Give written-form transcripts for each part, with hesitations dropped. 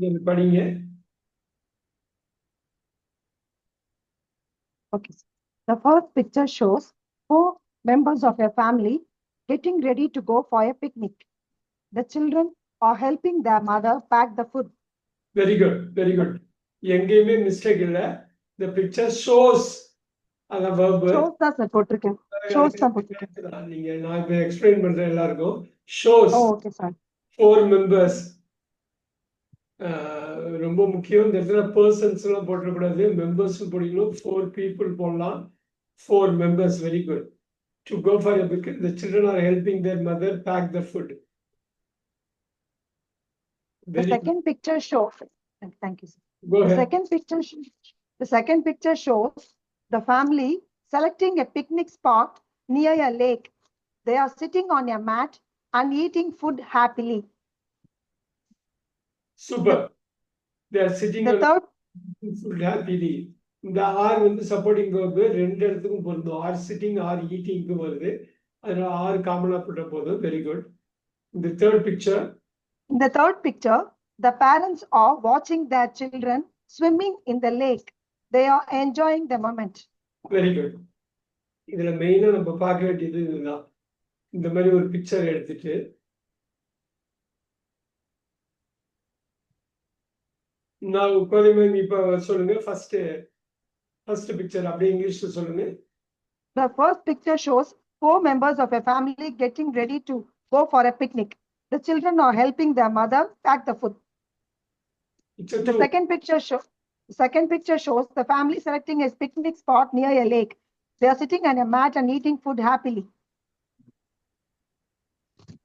நீங்க படிங்க. Okay. The first picture shows 4 members of a family getting ready to go for a picnic. The children are helping their mother pack the food. Very good, very good. எங்கேயுமே mistake இல்ல. The picture shows அந்த verb. Shows தான் sir போட்டிருக்கேன். Shows தான் போட்டிருக்கேன். நீங்க நான் இப்ப எக்ஸ்பிளைன் பண்றேன் எல்லாருக்கும். shows Oh, okay, sir. 4 members. ரொம்ப முக்கியம். இந்த இடத்துல பர்சன்ஸ் எல்லாம் போட்டக்கூடாது, மெம்பர்ஸ் போடணும். 4 people போடலாம். 4 members, very good. To go for a picnic, the children are helping their mother pack the food. The second picture shows. Thank you, sir. Go The ahead. second picture shows the family selecting a picnic spot near a lake. They are sitting on a mat and eating food happily. Super. They are sitting The on third food happily. இந்த R வந்து supporting verb ரெண்டு இடத்துக்கும் பொருந்தும். Are sitting R ஈட்டிங்க்கு வருது. அதனால R காமனா போட்ட போதும். Very good. இந்த third picture. In the third picture, the parents are watching their children swimming in the lake. They are enjoying the moment. Very good. இதுல மெயினா நம்ம பார்க்க வேண்டியது இதுதான். இந்த மாதிரி ஒரு பிக்சர் எடுத்துட்டு நான் கோதைமேம் இப்ப சொல்லுங்க. ஃபர்ஸ்ட் பிக்சர் அப்படியே இங்கிலீஷ்ல சொல்லுங்க. The first picture shows 4 members of a family getting ready to go for a picnic. The children are helping their mother pack the food. The second picture shows the family selecting a picnic spot near a lake. They are sitting on a mat and eating food happily.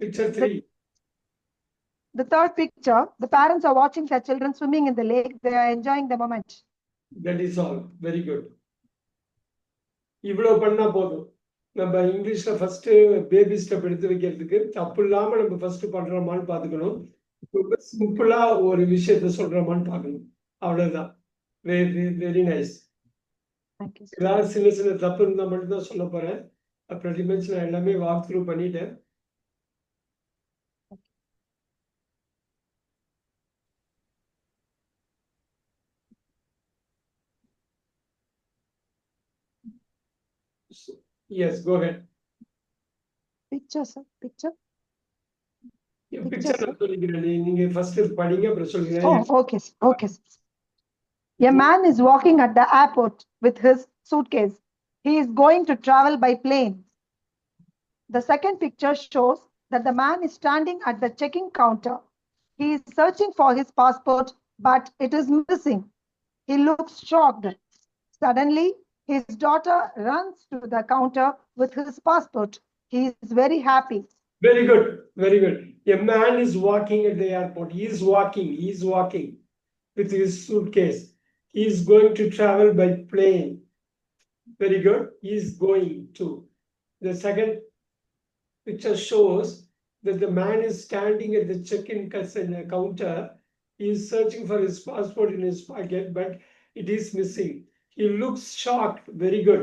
Picture 3. The third picture, the parents are watching their children swimming in the lake. They are enjoying the moment. That is all. Very good. இவ்வளவு பண்ணா போதும். நம்ம இங்கிலீஷ்ல first baby step எடுத்து வைக்கிறதுக்கு தப்பு இல்லாம நம்ம ஃபர்ஸ்ட் பண்றோமான்னு பாத்துக்கணும். சிம்பிளா ஒரு விஷயத்த சொல்றோமான்னு பார்க்கணும். அவ்வளவுதான். Very very nice. ஏதாவது சின்ன சின்ன தப்பு இருந்தா மட்டும் தான் சொல்ல போறேன். pretty much நான் எல்லாமே வாக் த்ரூ பண்ணிட்டேன். Yes, go ahead. Picture, sir. Picture. Picture சொல்லிக்கிறேன். நீங்க ஃபர்ஸ்ட் படிங்க அப்புறம் சொல்லுங்க. Oh, okay. Okay. A man is walking at the airport with his suitcase. He is going to travel by plane. The second picture shows that the man is standing at the checking counter. He is searching for his passport, but it is missing. He looks shocked. Suddenly, his daughter runs to the counter with his passport. He is very happy. Very good, very good. A man is walking at the airport. He is walking with his suitcase. He is going to travel by plane. Very good. He is going to. The second picture shows that the man is standing at the check-in counter. He is searching for his passport in his pocket, but it is missing. He looks shocked. Very good.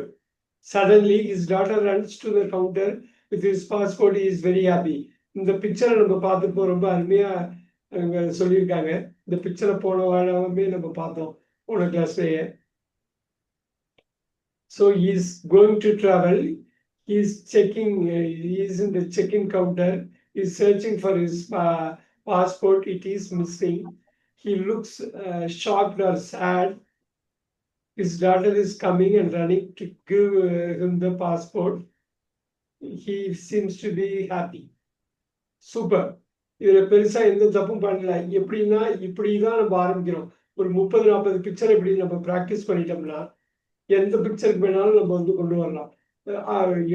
Suddenly, his daughter runs to the counter with his passport. He is very happy. இந்த பிக்சரை நம்ம பார்த்துப்போம். ரொம்ப அருமையா சொல்லியிருக்காங்க. இந்த பிக்சரை போன வாரமே நம்ம பார்த்தோம் போன கிளாஸ்லயே. So he is going to travel. He is checking. He is in the check-in counter. He is searching for his passport. It is missing. He looks shocked or sad. His daughter is coming and running to give him the passport. He seems to be happy. Super. இதுல பெருசா எந்த தப்பும் பண்ணல. எப்படின்னா இப்படிதான் நம்ம ஆரம்பிக்கிறோம். ஒரு 30-40 பிக்சர் இப்படி நம்ம பிராக்டிஸ் பண்ணிட்டோம்னா எந்த பிக்சருக்கு வேணாலும் நம்ம வந்து கொண்டு வரலாம்.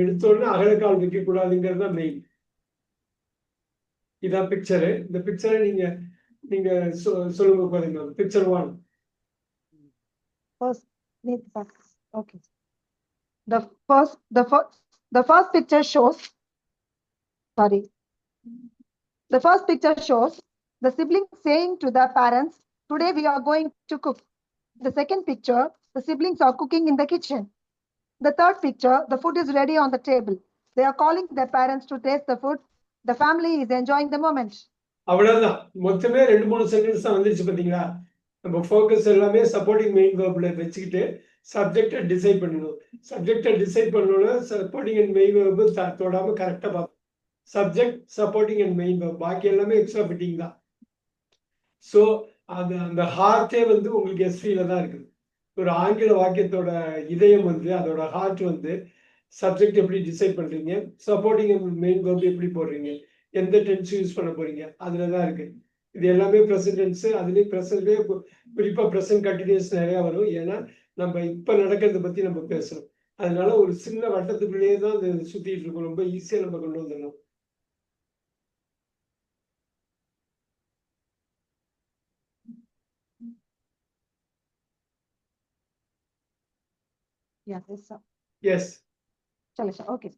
எடுத்தோடனே அகலக்கால் வைக்க கூடாதுங்கிறது தான் மெயின். இதான் பிக்சரு. இந்த பிக்சரை நீங்க சொல்லுங்க பாருங்க. Picture 1. Okay. The first picture shows. Sorry. The first picture shows the siblings saying to their parents, "Today we are going to cook." The second picture, the siblings are cooking in the kitchen. The third picture, the food is ready on the table. They are calling their parents to taste the food. The family is enjoying the moment. அவ்வளவுதான். மொத்தமே 2-3 sentence தான் வந்துருச்சு பாத்தீங்களா? நம்ம focus எல்லாமே supporting main வெர்ப்ல வச்சுக்கிட்டு சப்ஜெக்டை decide பண்ணணும். சப்ஜெக்டை டிசைட் பண்ணணும்னா சப்போர்ட்டிங் அண்ட் மெயின் வெர்பு தொடாம கரெக்டா பார்க்கணும். Subject, supporting and main verb பாக்கி எல்லாமே எக்ஸ்ட்ரா ஃபிட்டிங் தான். ஸோ அது அந்த ஹார்ட்டே வந்து உங்களுக்கு எஸ்பியில தான் இருக்குது. ஒரு ஆங்கில வாக்கியத்தோட இதயம் வந்து அதோட ஹார்ட் வந்து சப்ஜெக்ட் எப்படி டிசைட் பண்றீங்க, சப்போர்ட்டிங் அண்ட் மெயின் வெர்ப் எப்படி போடுறீங்க, எந்த டென்ஸ் யூஸ் பண்ண போறீங்க, அதுல தான் இருக்கு. இது எல்லாமே ப்ரெசன்ட் டென்ஸ். அதுலேயும் ப்ரெசன்ட்லேயே குறிப்பா ப்ரெசன்ட் கண்டினியூஸ் நிறைய வரும். ஏன்னா நம்ம இப்ப நடக்கிறத பத்தி நம்ம பேசுறோம். அதனால ஒரு சின்ன வட்டத்துக்குள்ளேயே தான் அது சுத்திட்டு இருக்கும். ரொம்ப ஈஸியா நம்ம கொண்டு வந்துடலாம். Yes, sir. Yes. Chalo, sir. Okay.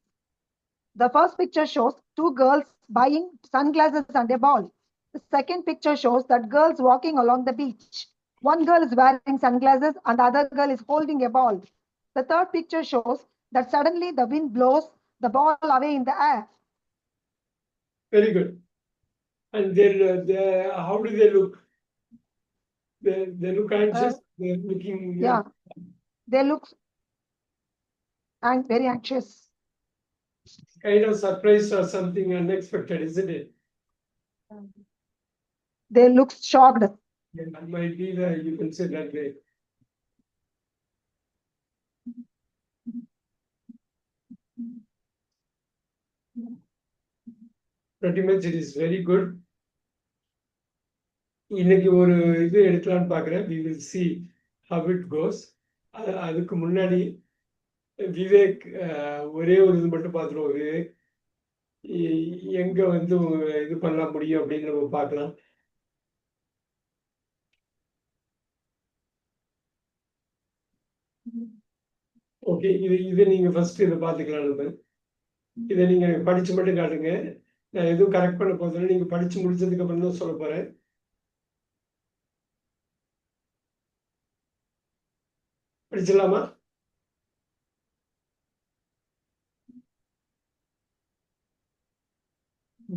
The first picture shows two girls buying sunglasses and a ball. The second picture shows that girls walking along the beach. One girl is wearing sunglasses and the other girl is holding a ball. The third picture shows that suddenly the wind blows the ball away in the air. Very good. And they how do they look? They look anxious. They're looking. Yeah, they look and very anxious. Kind of surprised or something unexpected, isn't it? They look shocked. Yeah, that might be you can say that way. Pretty much it is very good. இன்னைக்கு ஒரு இது எடுக்கலாம்னு பார்க்குறேன். We will see how it goes. அதுக்கு முன்னாடி விவேக் ஒரே ஒரு இது மட்டும் பார்த்துருவோம். விவேக் எங்க வந்து இது பண்ண முடியும் அப்படின்னு நம்ம பார்க்கலாம். ஓகே, இது நீங்க ஃபர்ஸ்ட் இதை பார்த்துக்கலாம். நம்ம இதை நீங்க படிச்சு மட்டும் காட்டுங்க. நான் எதுவும் கரெக்ட் பண்ண போதில்லை. நீங்க படிச்சு முடிச்சதுக்கு அப்புறம் தான் சொல்ல போறேன். படிச்சிடலாமா?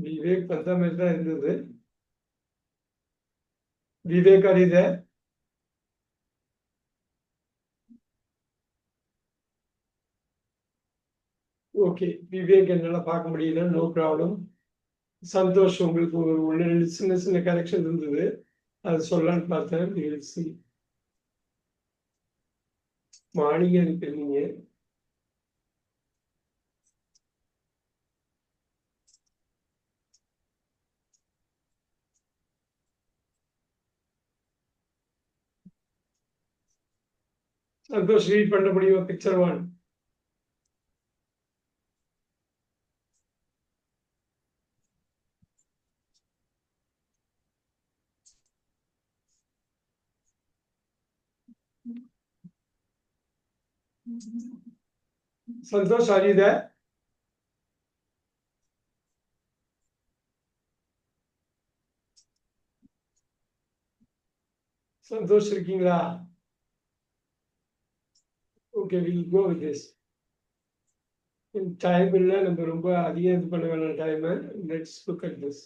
விவேக் பத்தா மாதிரி தான் இருந்தது. விவேக் அறித ஓகே. விவேக் என்னால பார்க்க முடியல. No problem. சந்தோஷ் உங்களுக்கு ஒரு சின்ன சின்ன கரெக்ஷன் இருந்தது. அது சொல்லலான்னு பார்த்தேன். மாளிகை இருக்கிறீங்க. சந்தோஷ் ரீட் பண்ண முடியுமா? Picture 1. Santosh, are you there? Santosh இருக்கீங்களா? Okay, we'll go with this. Time இல்லை, நம்ம ரொம்ப அதிகம் இது பண்ண வேணாம் time. Let's look at this.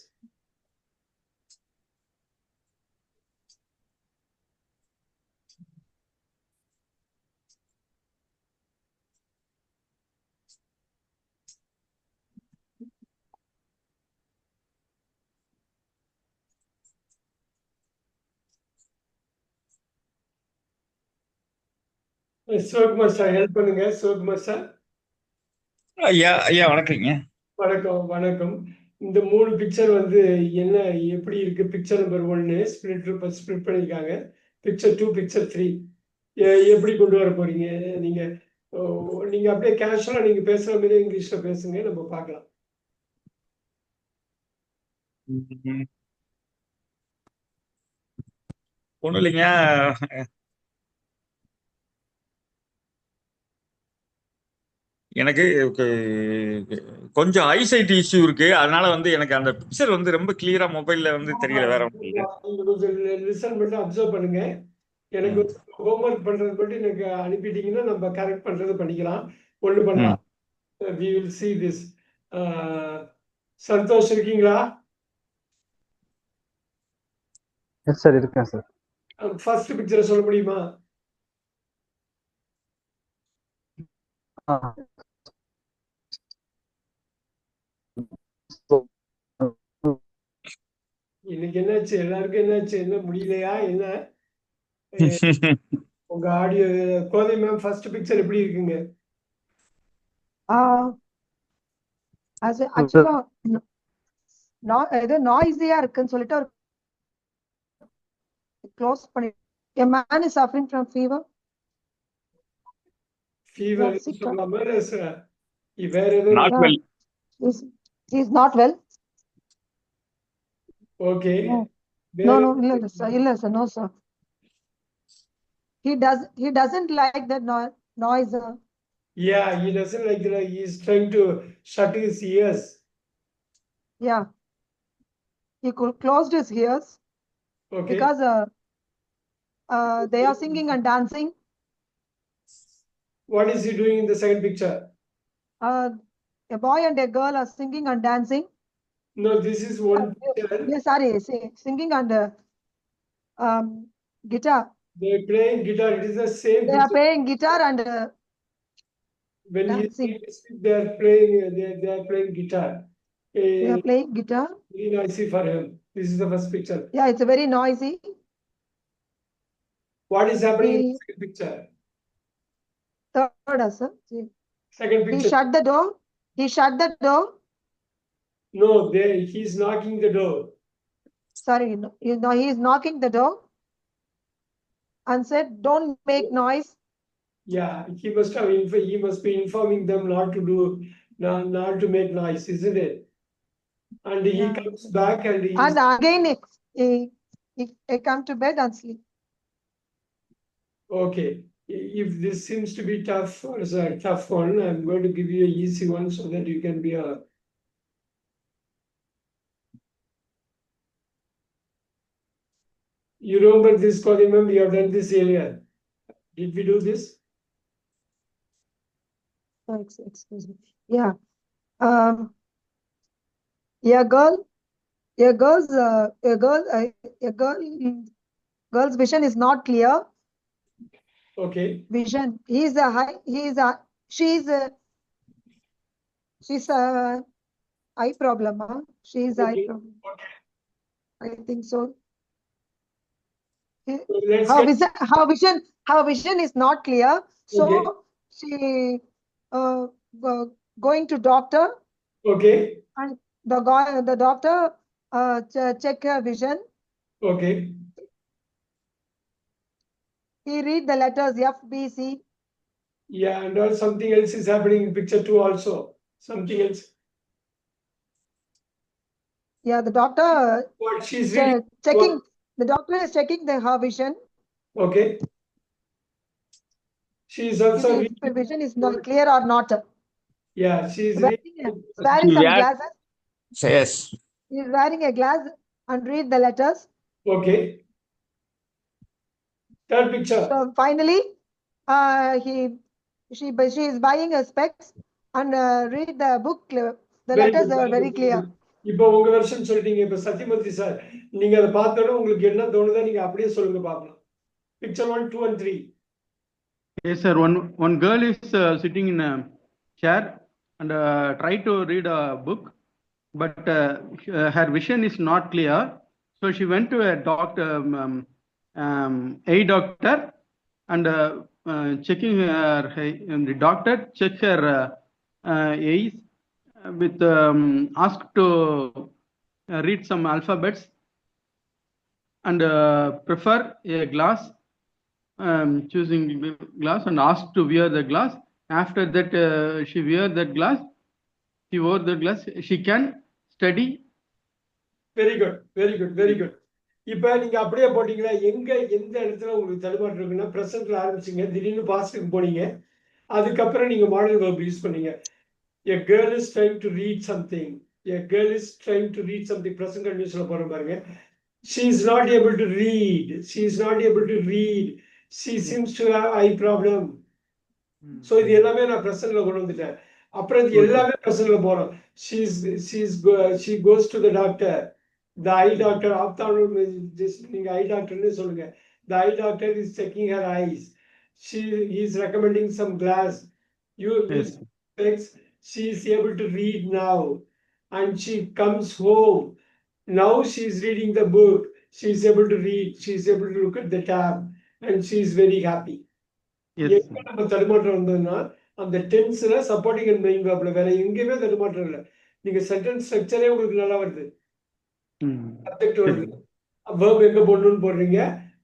Sivakumar sir help பண்ணுங்க. சிவகுமார் சார். ஐயா ஐயா வணக்கங்க. வணக்கம் வணக்கம். இந்த 3 பிக்சர் வந்து என்ன எப்படி இருக்கு? பிக்சர் நம்பர் 1 ஸ்பிளிட் பண்ணியிருக்காங்க. பிக்சர் 2, பிக்சர் 3 எப்படி கொண்டு வர போறீங்க? நீங்க நீங்க அப்படியே கேஷுவலா நீங்க பேசுற மாதிரி இங்கிலீஷ்ல பேசுங்க, நம்ம பார்க்கலாம். ஒண்ணும் இல்லைங்க. எனக்கு கொஞ்சம் ஐசைட் இஷ்யூ இருக்கு. அதனால வந்து எனக்கு அந்த பிக்சர் வந்து ரொம்ப கிளியரா மொபைல்ல வந்து தெரியல. வேற ஒன்றும் இல்லை. கொஞ்சம் லிசன் மட்டும் அப்சர்வ் பண்ணுங்க. எனக்கு ஹோம்ஒர்க் பண்றது மட்டும் எனக்கு அனுப்பிட்டீங்கன்னா நம்ம கரெக்ட் பண்றது பண்ணிக்கலாம். ஒண்ணு பண்ணலாம். we will see this. Santhosh இருக்கீங்களா? எஸ் சார் இருக்கேன் சார். ஃபர்ஸ்ட் பிக்சரை சொல்ல முடியுமா? இன்னைக்கு என்னாச்சு? எல்லாருக்கும் என்னாச்சு? என்ன முடியலையா என்ன? உங்க ஆடியோ கோதை மேம் ஃபர்ஸ்ட் பிக்சர் எப்படி இருக்குங்க? அது ஆக்சுவலா ஏதோ நாய்ஸியா இருக்குன்னு சொல்லிட்டு ஒரு க்ளோஸ் பண்ணி. A man is suffering from fever. Fever Yeah, sick. சொல்லாம வேற ஏதோ Not well. He's not well. Okay. No, இல்ல sir, no sir. He doesn't like that noise. Yeah, he doesn't like that. He is trying to shut his ears. Yeah. He closed his ears Okay. because they are singing and dancing. What is he doing in the second picture? A boy and a girl are singing and dancing. No, this is one picture. Yeah, sorry, singing and guitar. They're playing guitar. It is the same They are picture. playing guitar and When he dancing. they are playing, they are playing guitar. They are playing guitar. Very noisy for him. This is the first picture. Yeah, it's very noisy. What is happening in the second picture? Third, sir. Second He picture. shut the door. He shut the door. No, he's knocking the door. Sorry, no, he is knocking the door and said, "Don't make noise." Yeah, he must be informing them not to do, not to make noise, isn't it? And he Yeah. comes back and And again, he come to bed and sleep. okay. If this seems to be tough or is a tough one, I'm going to give you an easy one so that you can be a. You remember this column? We have done this earlier. Did we do this? Oh, excuse me. Yeah. A girl's vision is not clear. Okay. Vision. She's a eye problem, huh? She's eye Okay. problem. I think so. So let's get Her vision is not clear. So Okay. she going to doctor. Okay. And the doctor check her vision. Okay. He read the letters F, B, C. Yeah, and also something else is happening in picture 2 also. Something else. Yeah, the doctor What she's reading. checking. The doctor is checking her vision. Okay. She is also If the vision is not clear or not. Yeah, she is Wearing some Yeah. glasses. Yes. He is wearing a glass and read the letters. Okay. Third picture. So finally, she is buying a specs and read the book. The Very letters good, are very very good. clear. இப்போ உங்க version சொல்லிட்டீங்க. இப்போ Sathyamoorthy sir, நீங்க அதை பார்த்தோட உங்களுக்கு என்ன தோணுதோ நீங்க அப்படியே சொல்லுங்க பார்க்கலாம். Picture 1, 2 and 3. Yes, sir. One girl is sitting in a chair and try to read a book, but her vision is not clear. So she went to a doctor, a doctor, and checking her. The doctor checked her eyes with asked to read some alphabets and prefer a glass. Choosing glass and asked to wear the glass. After that, she wear that glass. She wore the glass. She can study. Very good, very good, very good. இப்போ நீங்க அப்படியே போட்டீங்களா? எந்த இடத்துல உங்களுக்கு தடுமாற்றம் இருக்குன்னா பிரசன்ட்ல ஆரம்பிச்சீங்க, திடீர்னு பாஸ்டுக்கு போனீங்க, அதுக்கப்புறம் நீங்க மாடல் வெர்ப் யூஸ் பண்ணீங்க. A girl is trying to read something. A girl is trying to read something. Present continuousல போறோம் பாருங்க. She is not able to read. She is not able to read. She seems to have eye problem. So இது எல்லாமே நான் பிரசன்ட்ல கொண்டு வந்துட்டேன். அப்புறம் இது எல்லாமே பிரசன்ட்ல போறோம். She goes to the doctor. The eye doctor, ophthalmologist, நீங்க eye doctor னு சொல்லுங்க. The eye doctor is checking her eyes. She is recommending some glass. You use Yes. specs. She is able to read now, and she comes home. Now she is reading the book. She is able to read. She is able to look at the tab, and she is very happy. Yes. எங்க நம்ம தடுமாற்றம் வந்ததுன்னா அந்த டென்ஸ்ல supporting and main வேர்ப்ல வேற எங்கேயுமே தடுமாற்றம் இல்லை. நீங்க சென்டென்ஸ் ஸ்ட்ரக்சரே உங்களுக்கு நல்லா வருது. சப்ஜெக்ட் வருது, வேர்ப் எங்க போடணும்னு போடுறீங்க,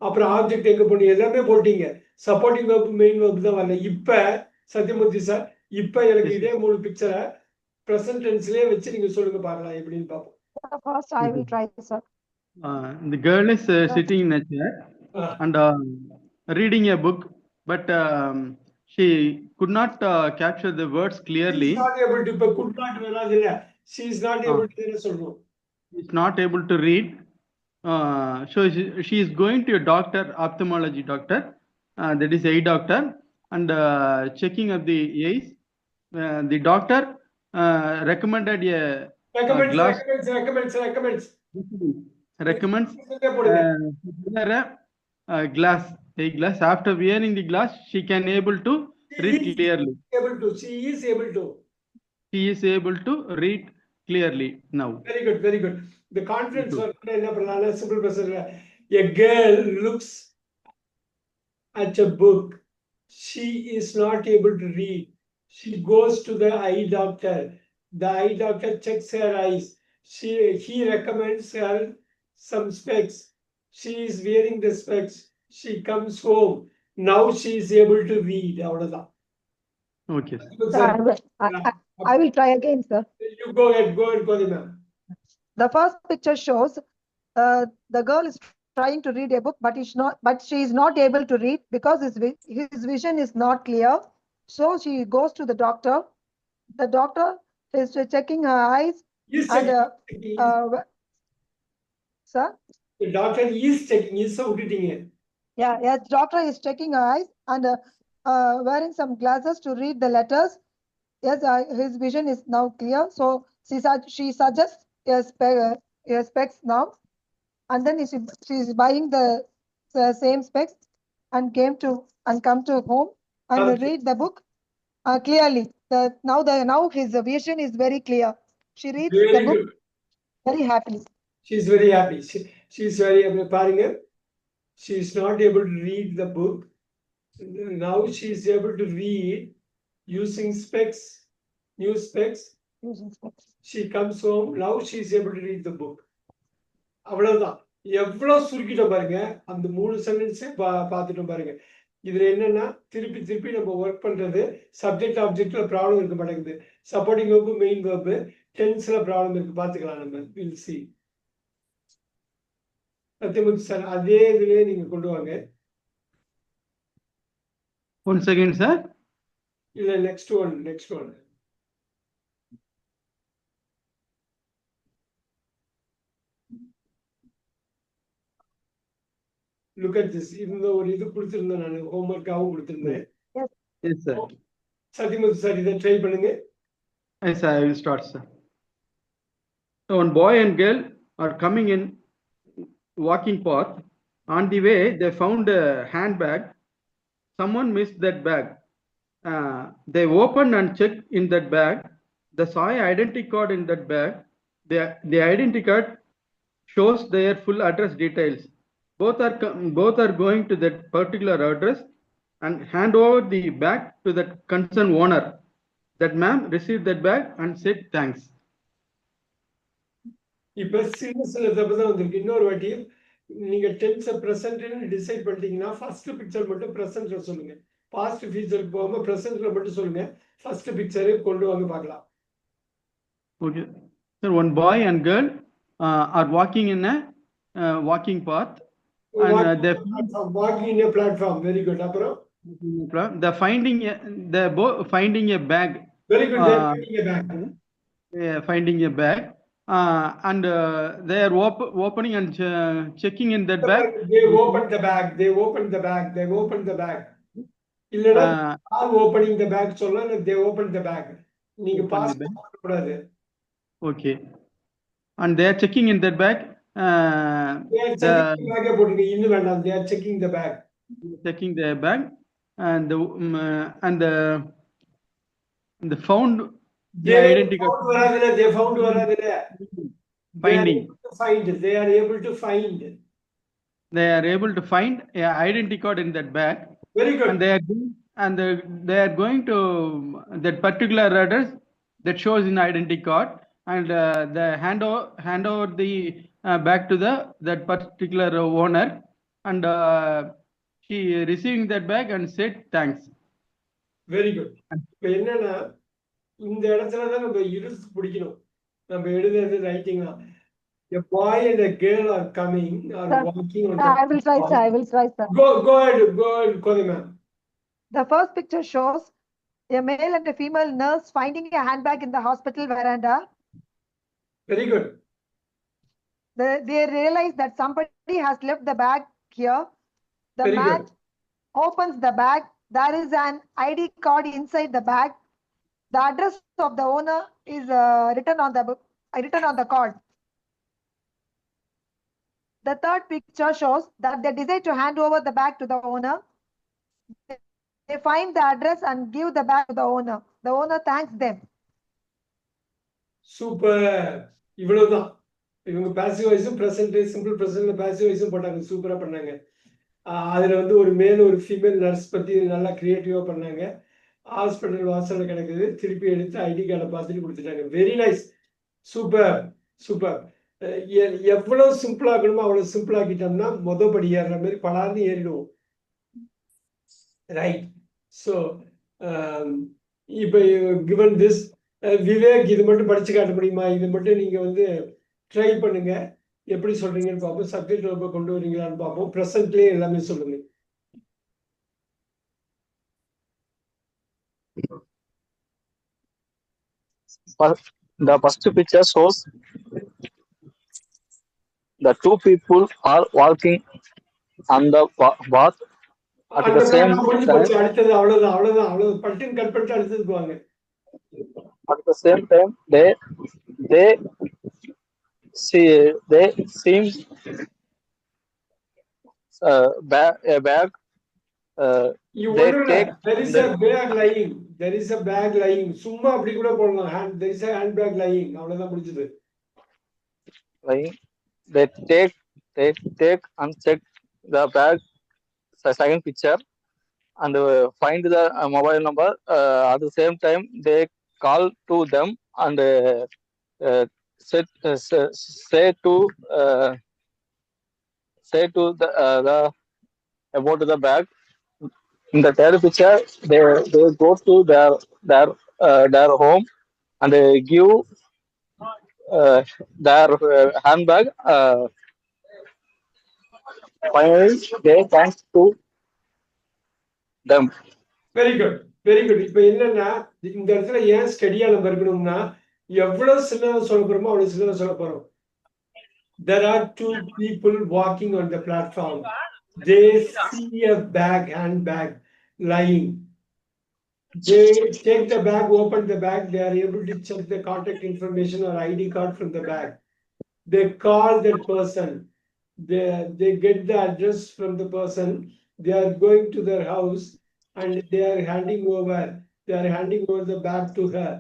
அப்புறம் ஆப்ஜெக்ட் எங்க போடணும் எல்லாமே போட்டீங்க. சப்போர்ட்டிங் வேர்ப் மெயின் வேர்ப் தான் வரல. இப்ப சத்யமூர்த்தி சார், இப்ப எனக்கு இதே 3 பிக்சரை பிரசன்ட் டென்ஸ்லயே வச்சு நீங்க சொல்லுங்க பார்க்கலாம் எப்படின்னு பார்ப்போம். First, I will try, sir. The girl is sitting in a chair and reading a book, but she could not capture the words clearly. She is not able to, இப்ப could not வராது இல்ல. She is not able to என்ன சொல்றோம்? Is not able to read. So she is going to a doctor, ophthalmology doctor, that is eye doctor, and checking of the eyes. The doctor recommended a glass. Recommends glass, a glass. After wearing the glass, she can able to read clearly. She is able to. She is able to read clearly now. Very good, very good. The confidence one என்ன பண்ணலாம், simple present. A girl looks at a book. She is not able to read. She goes to the eye doctor. The eye doctor checks her eyes. He recommends her some specs. She is wearing the specs. She comes home. Now she is able to read. அவ்வளவுதான். Okay. Sir, I will try again, sir. You go ahead, Gauri ma'am. The first picture shows the girl is trying to read a book, but she is not able to read because his vision is not clear. So she goes to the doctor. The doctor is checking her eyes. Is And, checking. Sir? The doctor is checking. Is விட்டுட்டீங்க. Yes, doctor is checking her eyes and wearing some glasses to read the letters. Yes, his vision is now clear. So she suggests specs now, and then she is buying the same specs and come to home and read the book clearly. Now his vision is very clear. She reads Very the book good. very happily. She is very happy. She is very happy. பாருங்க, she is not able to read the book. Now she is able to read using specs, new specs. Using specs. She comes home. Now she is able to read the book. அவ்வளவுதான். எவ்வளவு சுருக்கிட்டோம் பாருங்க. அந்த 3 சென்டென்ஸே பார்த்துட்டோம் பாருங்க. இதுல என்னன்னா திருப்பி நம்ம ஒர்க் பண்றது சப்ஜெக்ட் ஆப்ஜெக்ட்ல ப்ராப்ளம் இருக்க மாட்டேங்குது. சப்போர்ட்டிங் வெர்ப், மெயின் வெர்ப், டென்ஸ்ல ப்ராப்ளம் இருக்கு. பார்த்துக்கலாம் நம்ம. Will see. சத்யமூர்த்தி சார், அதே இதுலயே நீங்க கொண்டு வாங்க. One second, sir. இல்ல next one. Look at this. இந்த ஒரு இது கொடுத்திருந்தேன், நான் ஹோம்வொர்க்காகவும் கொடுத்திருந்தேன். Yes, sir. சத்யமூர்த்தி சார், இதை ட்ரை பண்ணுங்க. Yes, sir. I will start, sir. So one boy and girl are coming in walking path. On the way, they found a handbag. Someone missed that bag. They opened and checked in that bag. They saw an identity card in that bag. The identity card shows their full address details. Both are going to that particular address and hand over the bag to that concerned owner. That ma'am received that bag and said thanks. இப்ப சில தப்பு தான் வந்திருக்கு. இன்னொரு வாட்டி நீங்க tense பிரசன்ட்னு decide பண்ணிட்டீங்கன்னா first picture மட்டும் பிரசன்ட்ல சொல்லுங்க. பாஸ்ட் ஃபியூச்சருக்கு போகாம பிரசன்ட்ல மட்டும் சொல்லுங்க. ஃபர்ஸ்ட் பிக்சரை கொண்டு வாங்க பார்க்கலாம். Okay. Sir, one boy and girl are walking in a walking path. And walking in a platform. Very good. அப்புறம் they're finding a bag. Very good. They're finding a bag. Finding a bag. And they are opening and checking in that bag. They opened the bag. இல்லனா are opening the bag சொல்லலாம். They opened the bag. நீங்க pass பண்ண கூடாது. Okay. And they are checking in that bag. They are the checking the bag போட்டுருங்க இன்னும் வேண்டாம். They are checking the bag. checking the bag and the found the They identity card found வராதுல. They found வராதுல. They are finding. able to find. They are able to find. They are able to find a identity card in that bag, Very good. and they are going to that particular address that shows in identity card, and the hand over the bag to that particular owner, and she receiving that bag and said thanks. Very good. இப்ப என்னன்னா இந்த இடத்துல தான் நம்ம இழுத்து பிடிக்கணும். நம்ம எழுதுறது ரைட்டிங்கா. A boy and a girl are coming or Sir, walking on I will try, sir. I will try, sir. Go ahead, Kodima. The first picture shows a male and a female nurse finding a handbag in the hospital veranda. Very good. They realize that somebody has left the bag here. The Very man good. opens the bag. There is an ID card inside the bag. The address of the owner is written on the card. The third picture shows that they decide to hand over the bag to the owner. They find the address and give the bag to the owner. The owner thanks them. Super. இவ்வளவுதான். இவங்க passive வாய்ஸும் present simple பிரசன்ட்ல passive வாய்ஸும் போட்டாங்க. சூப்பரா பண்ணாங்க. அதுல வந்து ஒரு மேல் ஒரு ஃபீமேல் நர்ஸ் பத்தி நல்லா கிரியேட்டிவா பண்ணாங்க. ஹாஸ்பிட்டல் வாசல்ல கிடக்குது. திருப்பி எடுத்து ஐடி கார்டை பார்த்துட்டு கொடுத்துட்டாங்க. Very nice. Super super. எவ்வளவு சிம்பிள் ஆகணுமோ அவ்வளவு சிம்பிள் ஆக்கிட்டோம்னா படி ஏறுற மாதிரி பலார்னு ஏறிடுவோம். ரைட். ஸோ இப்போ கிவன் திஸ் விவேக் இது மட்டும் படிச்சு காட்ட முடியுமா? இது மட்டும் நீங்க வந்து ட்ரை பண்ணுங்க. எப்படி சொல்றீங்கன்னு பார்ப்போம். சப்ஜெக்ட் ரொம்ப கொண்டு வரீங்களான்னு பார்ப்போம். ப்ரெசன்ட்லேயே எல்லாமே சொல்லுங்க. The first picture shows the two people are walking on the path at the same time. அடுத்தது அவ்வளவுதான் பட்டின் கட் பண்ணிட்டு அடுத்தது போவாங்க. At the same time, they seem a bag. There is a bag lying. There is a bag lying. சும்மா அப்படி கூட போடலாம். There is a handbag lying. அவ்வளவுதான் முடிஞ்சது. Lying. They take and check the bag. The second picture and find the mobile number. At the same time, they call to them and say to the about the bag. In the third picture, they go to their home and they give their handbag. Finally, they thanks to them. Very good very good. இப்போ என்னன்னா இந்த இடத்துல ஏன் ஸ்டடியா நம்ம இருக்கணும்னா எவ்வளவு சின்னதா சொல்ல போறோமோ அவ்வளவு சின்னதா சொல்ல போறோம். There are two people walking on the platform. They see a handbag lying. They take the bag, open the bag. They are able to check the contact information or ID card from the bag. They call that person. They get the address from the person. They are going to their house and they are handing over the bag to her,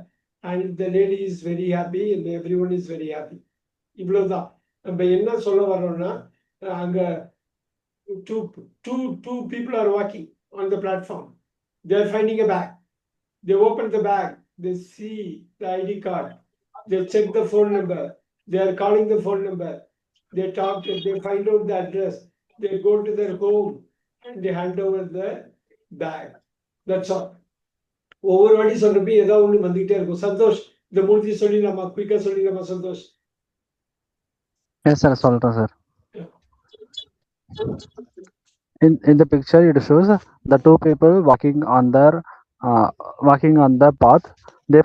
and the lady is very happy and everyone is very happy. இவ்வளவுதான். நம்ம என்ன சொல்ல வரோம்னா அங்க two people are walking on the platform. They are finding a bag. They open the bag. They see the ID card. They check the phone number. They are calling the phone number. They talk. They find out the address. They go to their home and they hand over the bag. That's all. ஒவ்வொரு வாட்டி சொல்றப்ப ஏதாவது ஒண்ணு வந்துகிட்டே இருக்கும். சந்தோஷ் இந்த மூர்த்தி சொல்லிடலாமா? குயிக்கா சொல்லிடலாமா Santhosh? Yes, sir. Solta, sir. In the picture, it shows the two people walking on the path. They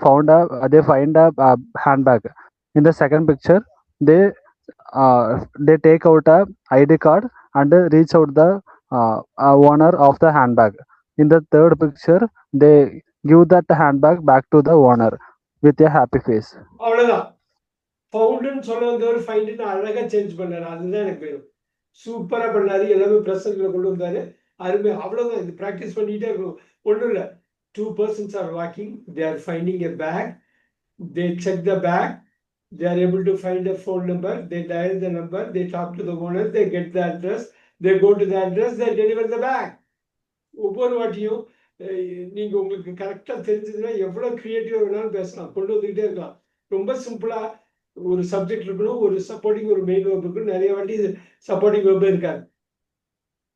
find a handbag. In the second picture, they take out a ID card and reach out the owner of the handbag. In the third picture, they give that handbag back to the owner with a happy face. அவ்வளவுதான். ஃபவுண்டுன்னு சொல்ல வந்தவர் ஃபைண்டுன்னு அழகா change பண்ணாரு. அதுதான் எனக்கு வேணும். சூப்பரா பண்ணாரு. எல்லாமே பிரசன்ட்ல கொண்டு வந்தாரு. அருமை. அவ்வளவுதான். இது பிராக்டிஸ் பண்ணிட்டே இருக்கணும். ஒண்ணும் இல்ல. 2 persons are walking. They are finding a bag. They check the bag. They are able to find a phone number. They dial the number. They talk to the owner. They get the address. They go to the address. They deliver the bag. ஒவ்வொரு வாட்டியும் நீங்க உங்களுக்கு கரெக்டா தெரிஞ்சதுன்னா எவ்வளவு கிரியேட்டிவா வேணாலும் பேசலாம். கொண்டு வந்துகிட்டே இருக்கலாம். ரொம்ப சிம்பிளா ஒரு சப்ஜெக்ட் இருக்கணும். ஒரு சப்போர்ட்டிங் ஒரு மெயின் வெர்ப் இருக்கணும். நிறைய வாட்டி சப்போர்ட்டிங் வெர்பே இருக்காது.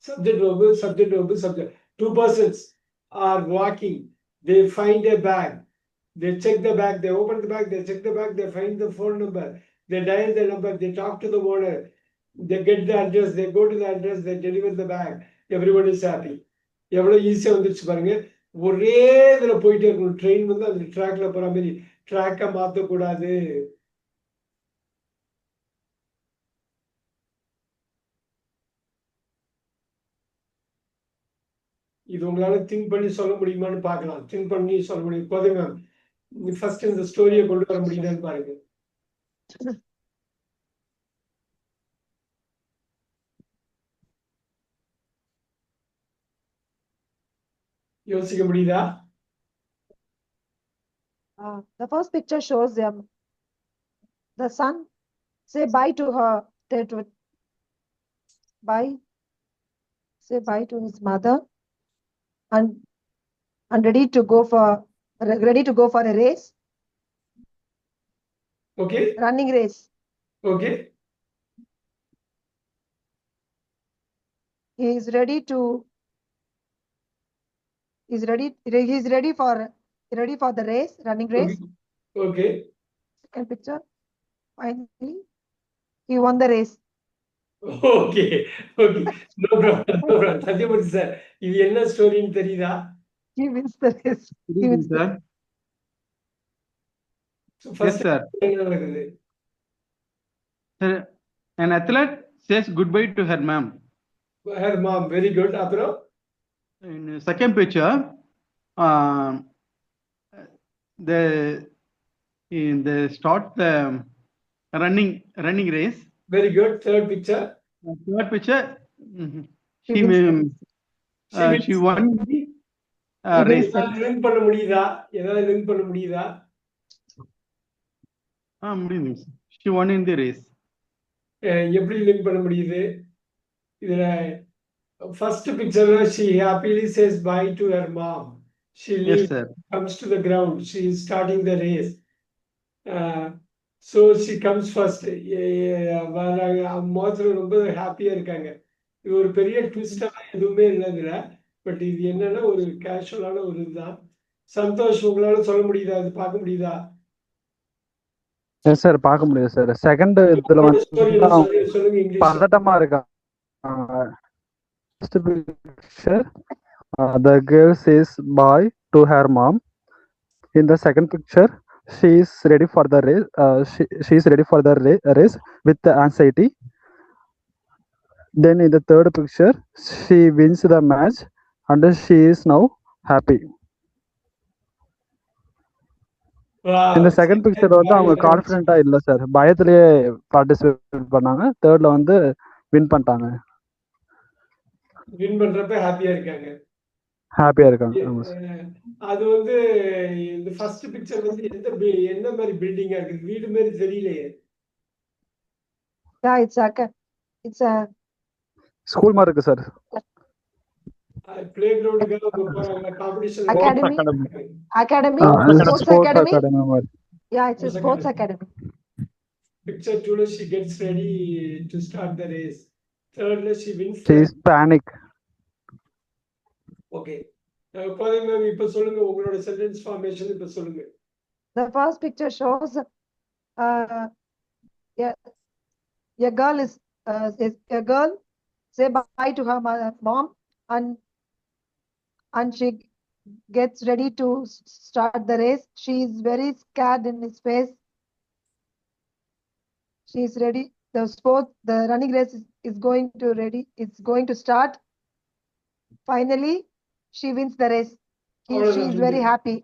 Subject verb, subject verb, subject. 2 persons are walking. They find a bag. They check the bag. They open the bag. They check the bag. They find the phone number. They dial the number. They talk to the owner. They get the address. They go to the address. They deliver the bag. Everyone is happy. எவ்வளவு ஈஸியா வந்துருச்சு பாருங்க. ஒரே இதுல போயிட்டே இருக்கணும். Train வந்து அந்த ட்ராக்ல போற மாதிரி ட்ராக்கை மாத்தக்கூடாது. இது உங்களால திங்க் பண்ணி சொல்ல முடியுமான்னு பார்க்கலாம். திங்க் பண்ணி சொல்ல முடியும். இப்போதே மேம் ஃபர்ஸ்ட் இந்த ஸ்டோரியை கொண்டு வர முடியுதான்னு பாருங்க. யோசிக்க முடியுதா? The first picture shows them. The son say bye to her. Bye. Say bye to his mother, and ready to go for a race, Okay. running race. Okay. He is ready for the race, running race. Okay. Second picture. Finally, he won the race. Okay. Okay. No problem. No problem. Sathyamurthy sir, இது என்ன ஸ்டோரின்னு தெரியுதா? He wins the race. He wins the sir. Yes, first sir. என்ன நடக்குது? Sir, an athlete says goodbye to her ma'am. Her mom. Very good. அப்புறம் In second picture, they start the running race. very good. Third picture. Third picture, She wins she won the race. Link பண்ண முடியுதா? ஏதாவது link பண்ண முடியுதா? முடியுது. She won in the race. எப்படி link பண்ண முடியுது? இதுல ஃபர்ஸ்ட் பிக்சர்ல she happily says bye to her mom. She Yes, leaves, sir. comes to the ground. She is starting the race. So she comes first. மோதிரம் ரொம்ப ஹாப்பியா இருக்காங்க. இது ஒரு பெரிய ட்விஸ்டெல்லாம் எதுவுமே இல்லைங்கிற. பட் இது என்னன்னா ஒரு கேஷுவலான ஒரு இதுதான். சந்தோஷ், உங்களால சொல்ல முடியுதா? அது பார்க்க முடியுதா? எஸ் சார், பார்க்க முடியுது சார். செகண்ட் இதுல வந்து சொல்லுங்க இங்கிலீஷ். பதட்டமா இருக்கா. First picture, the girl says bye to her mom. In the second picture, she is ready for the race. She is ready for the race with the anxiety. Then in the third picture, she wins the match and she is now happy. இந்த second picture வந்து அவங்க கான்ஃபிடென்ட்டா இல்ல sir, பயத்திலேயே participate பண்ணாங்க. தேர்ட்ல வந்து win பண்ணிட்டாங்க. Win பண்றப்ப ஹாப்பியா இருக்காங்க. ஹாப்பியா இருக்காங்க. அது வந்து இந்த ஃபர்ஸ்ட் பிக்சர் வந்து என்ன மாதிரி பில்டிங்கா இருக்கு? வீடு மாதிரி தெரியலையே. Yeah, it's a ஸ்கூல் மாதிரி இருக்கு சார். பிளே கிரவுண்டுக்கு competition academy, sports academy. Yeah, it's a sports academy. Picture 2 she gets ready to start the race. Third she wins. She is panic. Okay. Calling ma'am, இப்ப சொல்லுங்க உங்களோட sentence formation இப்ப சொல்லுங்க. The first picture shows a girl say bye to her mom, and she gets ready to start the race. She is very scared in his face. She is ready. The running race is going to start. Finally, she wins the race. She is very happy.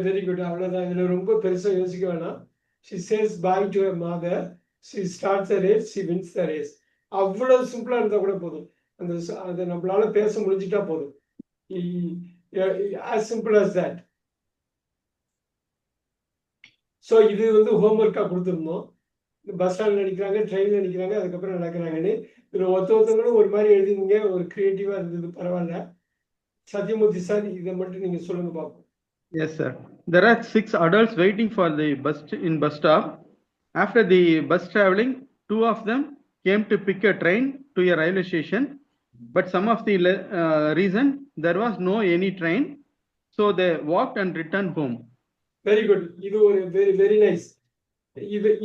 Very good. அவ்வளவுதான். இதுல ரொம்ப பெருசா யோசிக்க வேணாம். she says bye to her mother, she starts the race, she wins the race. அவ்வளவு சிம்பிளா இருந்தா கூட போதும். அதை நம்மளால பேச முடிஞ்சிட்டா போதும். As simple as that. So இது வந்து ஹோம்ஒர்க்காக கொடுத்துருந்தோம். பஸ் ஸ்டாண்டில் நினைக்கிறாங்க, ட்ரெயினில் நினைக்கிறாங்க, அதுக்கப்புறம் நடக்கிறாங்கன்னு. இதில் ஒருத்தவங்களும் ஒரு மாதிரி எழுதிங்க, ஒரு கிரியேட்டிவாக இருந்தது, பரவாயில்ல. சத்யமூர்த்தி சார், இதை மட்டும் நீங்கள் சொல்லுங்க பார்ப்போம். Yes, sir. There are 6 adults waiting for the bus in bus stop. After the bus traveling, 2 of them came to pick a train to a railway station. But some of the reason there was no any train, so they walked and returned home. Very good. இது ஒரு very nice.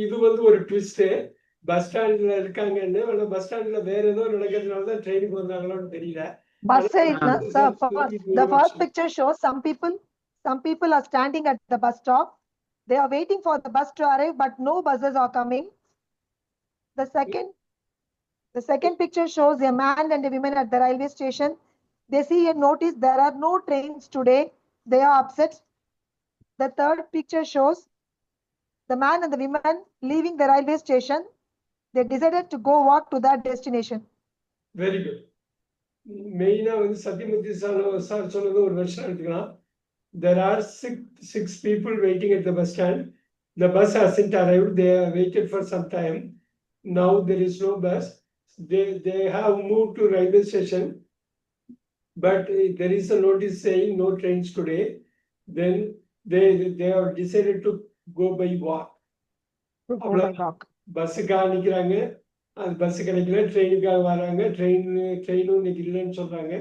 இது வந்து ஒரு twist. Bus ஸ்டாண்ட்ல இருக்காங்கன்னு, ஆனா bus ஸ்டாண்ட்ல வேற ஏதோ நடக்கிறதுனால தான் ட்ரெயினுக்கு வந்தாங்களான்னு தெரியல. Bus sir, the first picture shows some people are standing at the bus stop. They are waiting for the bus to arrive, but no buses are coming. The second picture shows a man and a woman at the railway station. They see and notice there are no trains today. They are upset. The third picture shows the man and the woman leaving the railway station. They decided to go walk to that destination. Very good. மெயினா வந்து Sathyamoorthy sir சொன்னது ஒரு வருஷம் எடுத்துக்கலாம். There are six people waiting at the bus stand. The bus hasn't arrived. They have waited for some time. Now there is no bus. They have moved to railway station, but there is a notice saying no trains today. Then they have decided to go by walk. பஸ்ஸுக்காக நிற்கிறாங்க, அது bus கிடைக்கல, ட்ரெயினுக்காக வராங்க, ட்ரெயினும் இன்னைக்கு இல்லைன்னு சொல்றாங்க.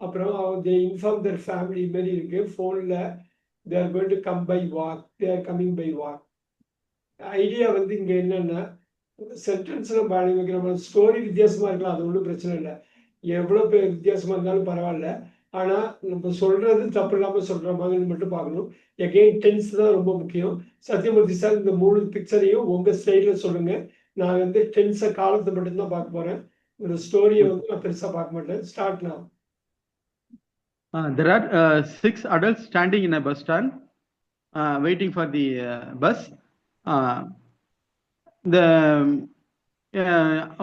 அப்புறம் they inform their family மாதிரி இருக்கு ஃபோனில், they are going to come by walk, they are coming by walk. Idea வந்து இங்கே என்னன்னா, சென்டென்ஸ் நம்ம அணி வைக்கிற ஸ்டோரி வித்தியாசமா இருக்கலாம், அது ஒன்றும் பிரச்சனை இல்லை. எவ்வளோ பேர் வித்தியாசமா இருந்தாலும் பரவாயில்ல. ஆனால் நம்ம சொல்றது தப்பு இல்லாமல் சொல்ற மாதிரி மட்டும் பார்க்கணும். எகெயின் டென்ஸ் தான் ரொம்ப முக்கியம். சத்யமூர்த்தி சார், இந்த 3 பிக்சரையும் உங்க ஸ்டைல சொல்லுங்க. நான் வந்து டென்ஸை காலத்தை மட்டும்தான் பார்க்க போறேன். இந்த ஸ்டோரியை வந்து நான் பெருசா பார்க்க மாட்டேன். Start now. There are 6 adults standing in a bus stand, waiting for the bus.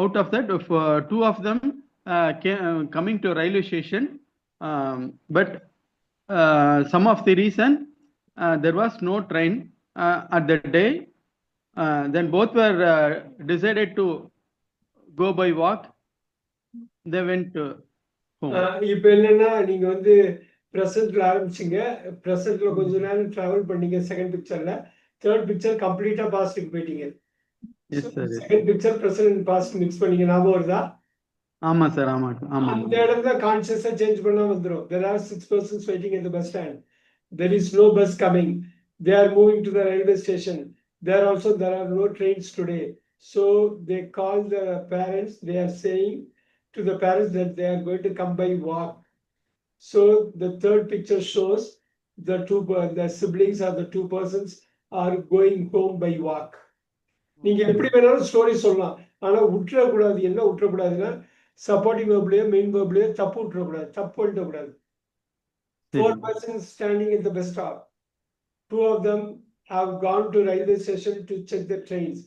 Out of that, 2 of them coming to railway station, but some of the reason there was no train at that day. Then both were decided to go by walk. They went home. இப்போ என்னன்னா, நீங்க வந்து பிரசன்ட்ல ஆரம்பிச்சீங்க, பிரசன்ட்ல கொஞ்ச நேரம் travel பண்ணீங்க second பிக்சர்ல. Third picture கம்ப்ளீட்டா பாஸ்டுக்கு போயிட்டீங்க. Second picture present and past mix பண்ணீங்க. ஞாபகம் வருதா? ஆமா சார், ஆமா. அந்த இடத்துல கான்சியஸா சேஞ்ச் பண்ணா வந்துரும். There are 6 persons waiting at the bus stand. There is no bus coming. They are moving to the railway station. There are no trains today. So they call the parents. They are saying to the parents that they are going to come by walk. So the third picture shows the siblings or the 2 persons are going home by walk. நீங்க எப்படி வேணாலும் story சொல்லலாம், ஆனா விட்டுறக்கூடாது. என்ன விட்டுறக்கூடாதுன்னா, supporting வேர்ப்லயோ main வேர்ப்லயோ தப்பு விட்டுறக்கூடாது, தப்பு விட்டுறக்கூடாது. 4 persons standing at the bus stop. 2 of them have gone to railway station to check the trains.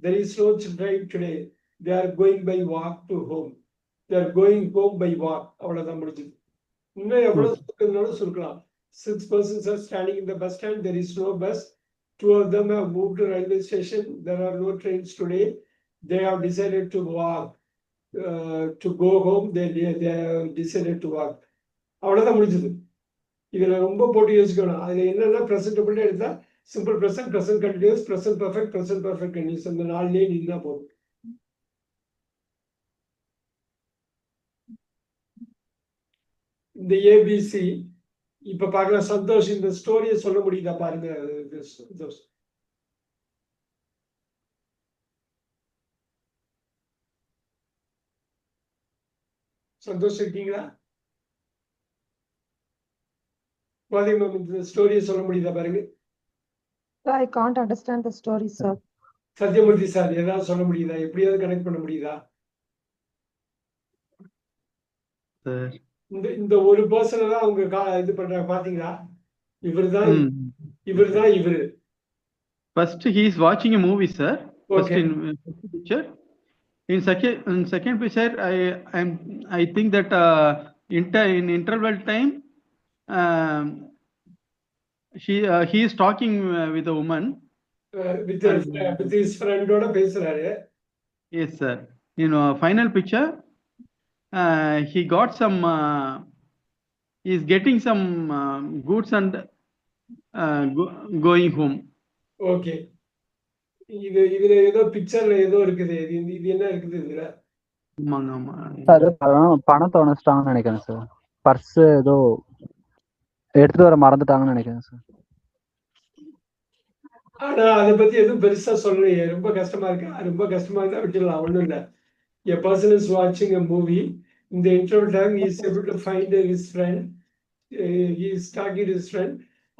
There is no train today. They are going by walk to home. They are going home by walk. அவ்வளவுதான் முடிஞ்சது. இன்னும் எவ்வளவு சுருக்கம்னாலும் சுருக்கலாம். 6 persons are standing in the bus stand. There is no bus. 2 of them have moved to railway station. There are no trains today. They have decided to walk. To go home. They have decided to walk. அவ்வளவுதான் முடிஞ்சது. இதுல ரொம்ப போட்டு யோசிக்கணும். அதுல என்னன்னா, present மட்டும் எடுத்தா simple present, present continuous, present perfect, present perfect continuous, அந்த 4லேயே நின்னா போதும். இந்த ஏபிசி இப்ப பார்க்கலாம். சந்தோஷ், இந்த ஸ்டோரியை சொல்ல முடியுதா பாருங்க. சந்தோஷ் இருக்கீங்களா? இந்த ஸ்டோரியை சொல்ல முடியுதா பாருங்க. I can't understand the story, sir. Sathyamurthy sir, ஏதாவது சொல்ல முடியுதா? எப்படியாவது கனெக்ட் பண்ண முடியுதா? இந்த ஒரு பர்சனை தான் அவங்க இது பண்றாங்க. பாத்தீங்களா? இவருதான் இவரு. First, he is watching a movie, sir. First Okay. in first picture. In second picture, I think that in interval time, he is talking with a woman. With his friend-ஓட பேசுறாரு. Yes, sir. Final picture, he got some. He is getting some goods and going home. Okay. இதுல ஏதோ பிக்சர்ல ஏதோ இருக்குது. இது என்ன இருக்குது இதுல? ஆமாங்க, ஆமா. அது பணத்தை உணச்சிட்டாங்கன்னு நினைக்கிறேன் சார். பர்ஸ் ஏதோ எடுத்துட்டு வர மறந்துட்டாங்கன்னு நினைக்கிறேன் சார். ஆனா அதை பத்தி எதுவும் பெருசா சொல்லலையே. ரொம்ப கஷ்டமா இருக்கா? ரொம்ப கஷ்டமா இருந்தா விட்டுடலாம், ஒண்ணும் இல்ல. A person is watching a movie. In the interval time, he is able to find his friend. He is talking to his friend.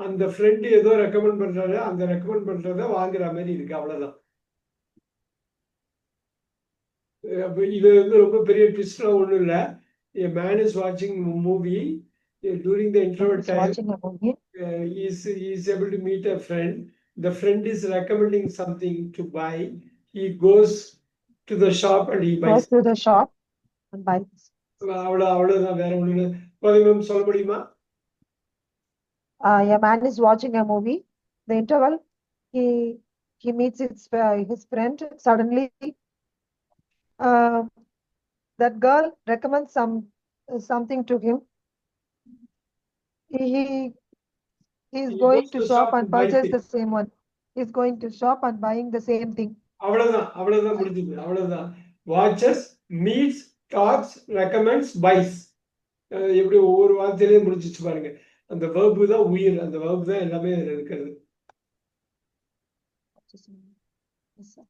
அந்த ஃப்ரெண்ட் ஏதோ ரெக்கமெண்ட் பண்றாரு, அந்த ரெக்கமெண்ட் பண்றத வாங்குற மாதிரி இருக்கு, அவ்வளவுதான். இது வந்து ரொம்ப பெரிய ட்விஸ்ட்லாம் ஒண்ணும் இல்ல. A man is watching a movie. During the interval He's time, watching a movie. he is able to meet a friend. The friend is recommending something to buy. He goes to the shop and he buys. Goes to the shop and buys. அவ்வளவுதான், வேற ஒண்ணு இல்ல. Ma'am சொல்ல முடியுமா? A man is watching a movie. The interval, he meets his friend. Suddenly, that girl recommends something to him. He is going to shop and purchase the same one. He's going to shop and buying the same thing. அவ்வளவுதான் முடிஞ்சது. அவ்வளவுதான். Watches, meets, tax, recommends, பைஸ். எப்படி ஒவ்வொரு வார்த்தையிலேயே முடிஞ்சிச்சு பாருங்க. அந்த verb தான் உயிர். அந்த வேர்பு தான் எல்லாமே இதுல இருக்கிறது. Yes, sir.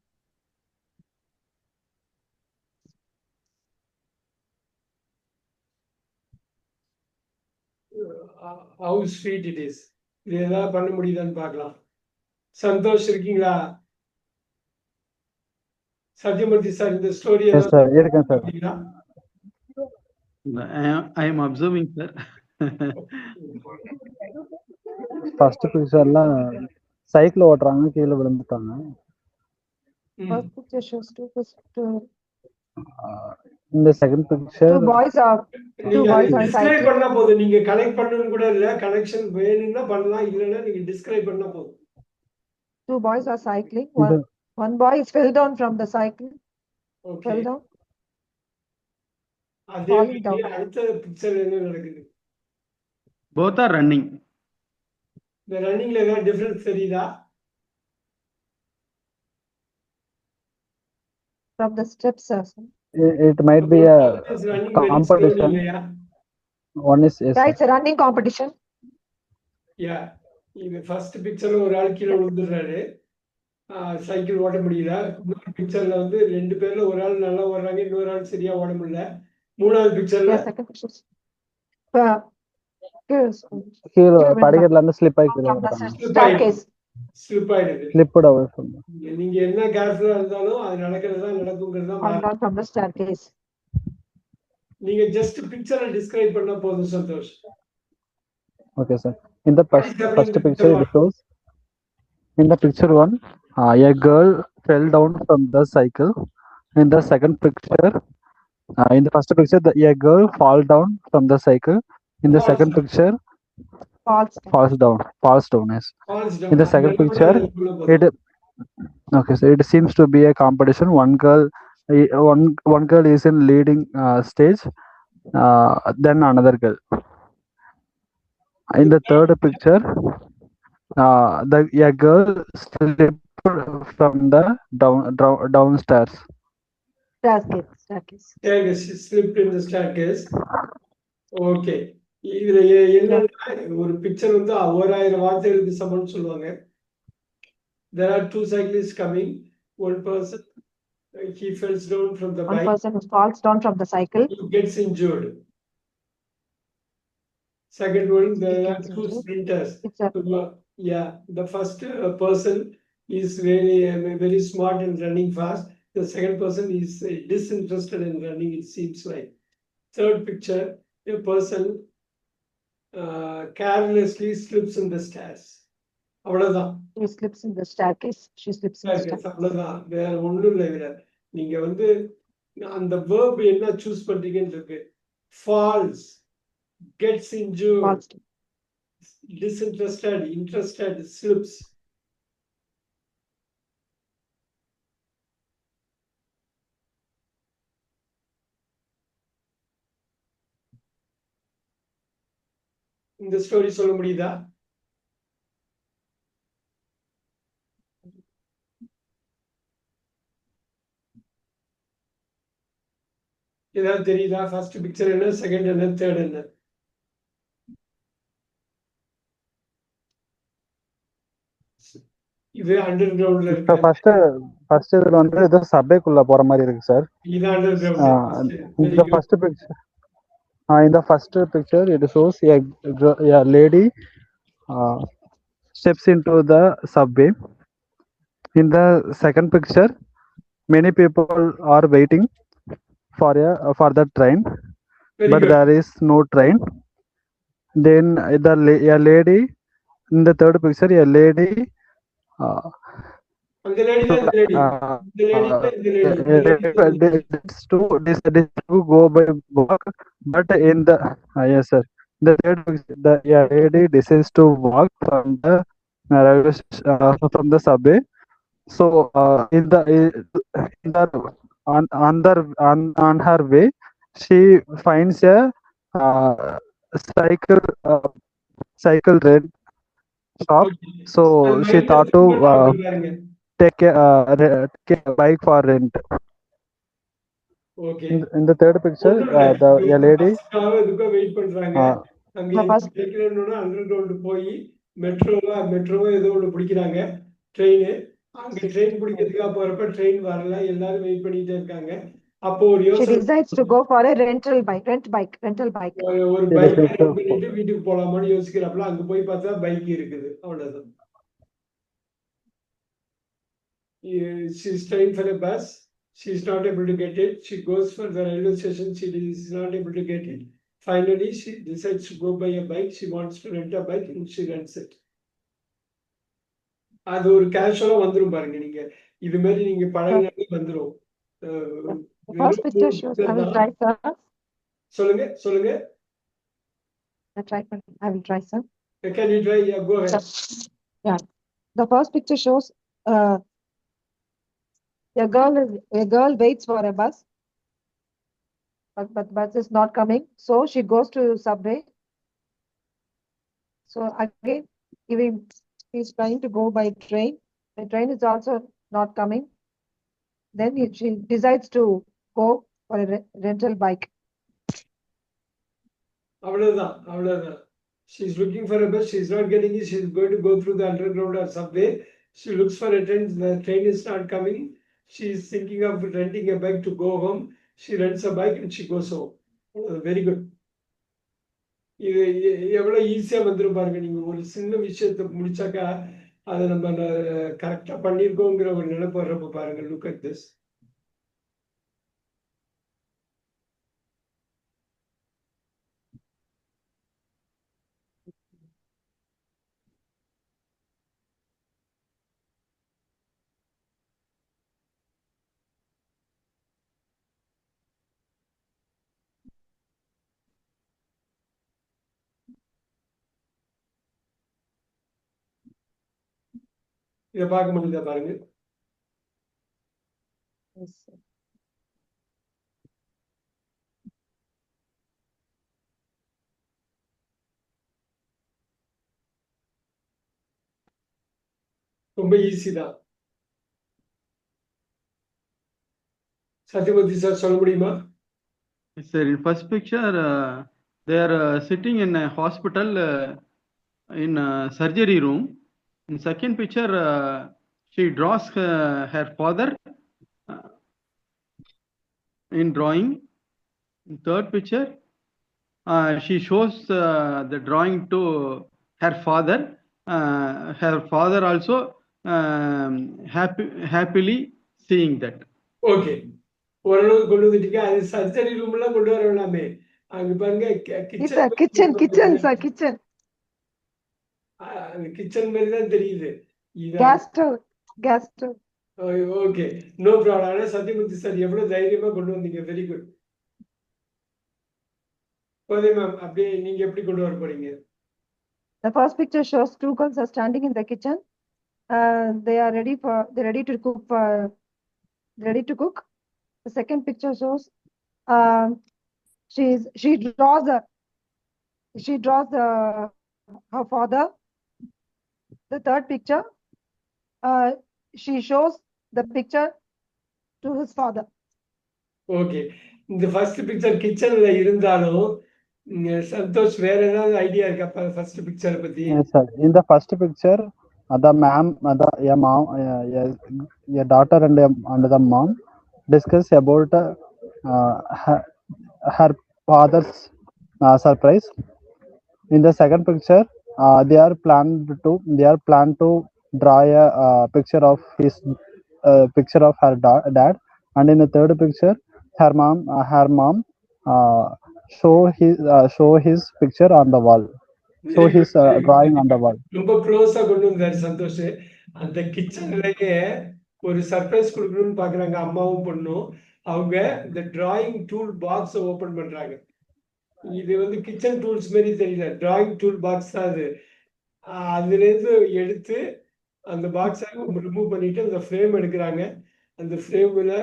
How sweet it is. இது ஏதாவது பண்ண முடியுதான்னு பார்க்கலாம். சந்தோஷ் இருக்கீங்களா? சத்யமூர்த்தி சார், இந்த ஸ்டோரி இருக்கேன் sir. I am observing, sir. First பிக்சர்ல சைக்கிள் ஓட்டுறாங்க, கீழே விழுந்துட்டாங்க. First picture shows இந்த second picture two boys are describe cycling. பண்ணா போதும். நீங்க கனெக்ட் பண்ணணும் கூட இல்ல. கனெக்ஷன் வேணும்னா பண்ணலாம், இல்லைன்னா நீங்க டிஸ்கிரைப் பண்ணா போதும். Two boys are cycling. One boy fell down from the cycle. Fell down. அதே அடுத்த பிக்சர் என்ன நடக்குது? Both are running. இந்த ரன்னிங்ல ஏதாவது டிஃபரன்ஸ் தெரியுதா? From the steps, sir. it might be a competition. One is yes. Yeah, it's a running competition. Yeah. இந்த first பிக்சர்ல ஒரு ஆள் கீழே விழுந்துடுறாரு, சைக்கிள் ஓட முடியல. இன்னொரு பிக்சர்ல வந்து ரெண்டு பேர்ல ஒரு ஆள் நல்லா ஓடுறாங்க, இன்னொரு ஆள் சரியா ஓட முடியல. மூணாவது பிக்சர்ல Yeah, second picture. கீழே படிக்கட்டுல இருந்து ஸ்லிப் ஆகி கீழே வந்துட்டாங்க. Staircase. ஸ்லிப் ஆயிடுது. Slipped away from them. நீங்க என்ன கேர்ஃபுல்லா இருந்தாலும் அது நடக்கிறதா நடக்குங்கிறதா. Fall down from the staircase. நீங்க ஜஸ்ட் பிக்சரை டிஸ்கிரைப் பண்ணா போதும் Santhosh. Okay, sir. In the first picture, it shows. In the picture one, a girl fell down from the cycle. In the second picture, in the first picture, a girl fall down from the cycle. In the second picture, falls down. Yes. In the second picture, so it seems to be a competition. One girl is in leading stage, then another girl. In the third picture, a girl slipped from the downstairs. Staircase. She slipped in the staircase. Okay. இதுல என்னன்னா ஒரு picture வந்து 1000 வார்த்தைகளுக்கு சமம்னு சொல்லுவாங்க. There are two cyclists coming. One person, he falls down from the bike. One person who falls down from the cycle. He gets injured. Second one, there are two sprinters. Yeah, the first person is very smart and running fast. The second person is disinterested in running, it seems like. Third picture, a person carelessly slips in the stairs. அவ்வளவுதான். She slips in the staircase. She slips in the staircase. அவ்வளவுதான், வேற ஒண்ணும் இல்லை. இதுல நீங்க வந்து அந்த verb என்ன சூஸ் பண்றீங்கன்னு இருக்கு. Falls, gets injured, Falls. disinterested, interested, slips. இந்த ஸ்டோரி சொல்ல முடியுதா? ஏதாவது தெரியுதா? ஃபர்ஸ்ட் பிக்சர் என்ன, செகண்ட் என்ன, தேர்ட் என்ன? இது அண்டர் கிரவுண்ட்ல இப்போ இருக்கு. ஃபர்ஸ்ட் இதுல வந்து ஏதோ சபேக்குள்ள போற மாதிரி இருக்கு சார். இது அண்டர் கிரவுண்ட். இந்த first picture, in the first picture it shows a lady steps into the subway. In the second picture, many people are waiting for the train, but there is no train. Then a lady, in the third picture, a lady to go by walk, but in the yes sir, the third picture, the lady decides to walk from the from the subway. So on her way, she finds a cycle rent shop. So she thought to take a bike for rent. Okay. In the third picture, a lady wait பண்றாங்க. அங்க under ground போய் மெட்ரோவோ ஏதோ ஒன்று பிடிக்கிறாங்க, train. அங்க train பிடிக்கிறதுக்காக போறப்ப train வரல, எல்லாரும் வெயிட் பண்ணிட்டே இருக்காங்க. அப்போ ஒரு She decides to go for a rental bike. ஒரு பைக் ரெண்ட் பண்ணிட்டு வீட்டுக்கு போலாமான்னு யோசிக்கிறப்பல அங்க போய் பார்த்தா பைக் இருக்குது. அவ்வளவுதான். She's trying for a bus. She's not able to get it. She goes for the railway station. She is not able to get it. Finally, she decides to go buy a bike. She wants to rent a bike and she rents it. அது ஒரு கேஷுவலா வந்துரும் பாருங்க. நீங்க இது மாதிரி நீங்க பழகினாலே வந்துரும். First picture shows. I will try, sir. சொல்லுங்க. I will try, sir. Can you try? Yeah, go ahead. Yeah. The first picture shows a girl waits for a bus, but the bus is not coming. So she goes to subway. So again, he's trying to go by train. The train is also not coming. Then she decides to go for a rental bike. அவ்வளவுதான். She's looking for a bus. She's not getting it. She's going to go through the underground or subway. She looks for a train. The train is not coming. She's thinking of renting a bike to go home. She rents a bike and she goes home. Very good. இது எவ்வளவு ஈஸியா வந்துடும் பாருங்க. நீங்க ஒரு சின்ன விஷயத்தை முடிச்சாக்கா அதை நம்ம கரெக்டா பண்ணிருக்கோங்கிற ஒரு நினைப்பு வர்றப்ப பாருங்க. Look at this. இதை பார்க்க முடியுதா பாருங்க. Yes, sir. ரொம்ப ஈஸி தான். சத்யமூர்த்தி சார் சொல்ல முடியுமா? Yes, sir. In first picture, they are sitting in a hospital in a surgery room. In second picture, she draws her father in drawing. In third picture, she shows the drawing to her father. Her father also happily seeing that. Okay, ஓரளவுக்கு கொண்டு வந்துட்டீங்க. அது surgery room எல்லாம் கொண்டு வர வேணாமே. அங்க பாருங்க Kitchen, sir, kitchen. கிச்சன் மாதிரி தான் தெரியுது. Gas stove. Gas stove. Okay, no problem. ஆனா சத்யமூர்த்தி சார் எவ்வளவு தைரியமா கொண்டு வந்தீங்க. Very good. கோதை மேம், அப்படியே நீங்க எப்படி கொண்டு வர போறீங்க? The first picture shows two girls are standing in the kitchen. They are ready to cook ready to cook. The second picture shows she draws her father. The third picture, she shows the picture to his father. Okay, இந்த first picture கிச்சன்ல இருந்தாலும் சந்தோஷ் வேற ஏதாவது idea இருக்கா first பிக்சரை பத்தி? Yes, sir. In the first picture, the ma'am, a mom, a daughter and the mom discuss about her father's surprise. In the second picture, they are planned to draw a picture of her dad, and in the third picture, her mom show his picture on the wall. So Very he's good, very good, drawing very on the good. wall. ரொம்ப க்ளோஸா கொண்டு வந்தாரு சந்தோஷ். அந்த கிச்சன்லயே ஒரு surprise கொடுக்கணும்னு பாக்குறாங்க அம்மாவும் பொண்ணும். அவங்க இந்த டிராயிங் டூல் பாக்ஸ் ஓபன் பண்றாங்க. இது வந்து கிச்சன் டூல்ஸ் மாதிரி தெரியல, டிராயிங் டூல் பாக்ஸ் தான் அது. அதுல இருந்து எடுத்து அந்த பாக்ஸை ரிமூவ் பண்ணிட்டு அந்த ஃப்ரேம் எடுக்கிறாங்க. அந்த ஃப்ரேம்ல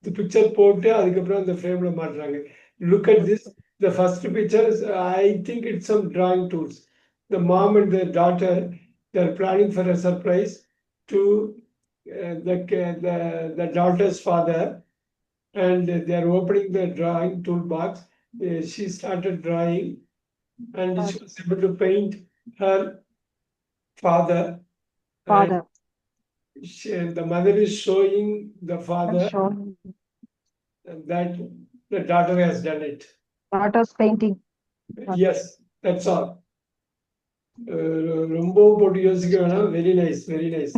the picture போட்டு அதுக்கப்புறம் அந்த ஃப்ரேம்ல மாட்டுறாங்க. Look at this. The first picture is, I think it's some drawing tools. The mom and the daughter, they're planning for a surprise to the daughter's father, and they're opening the drawing toolbox. She started drawing, and she was able to paint her father. Father. The mother is showing the father that the daughter has done it. Daughter's painting. Yes, that's all. ரொம்ப போட்டு யோசிக்க வேணாம். Very nice, very nice.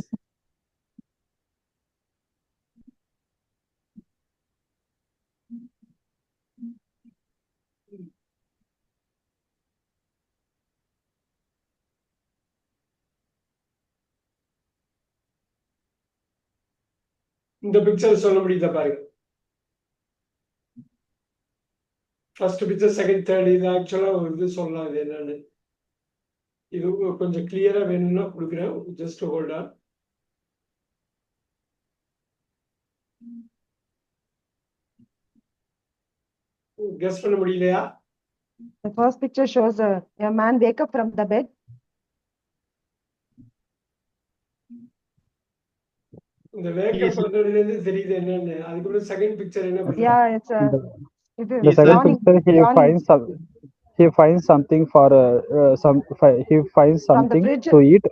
இந்த picture சொல்ல முடியுதா பாருங்க. First picture, second, third, இது ஆக்சுவலா ஒரு இது சொல்லலாம். இது என்னன்னு இது கொஞ்சம் கிளியரா வேணும்னா கொடுக்குறேன். Just hold on. கெஸ் பண்ண முடியலையா? The first picture shows a man wake up from the bed. இந்த வேக்கப் பண்றதுல இருந்து தெரியுது என்னன்னு. அதுக்கப்புறம் செகண்ட் பிக்சர் என்ன பண்றாங்க? Yeah, it's The second picture, he finds something for he finds something fridge. to eat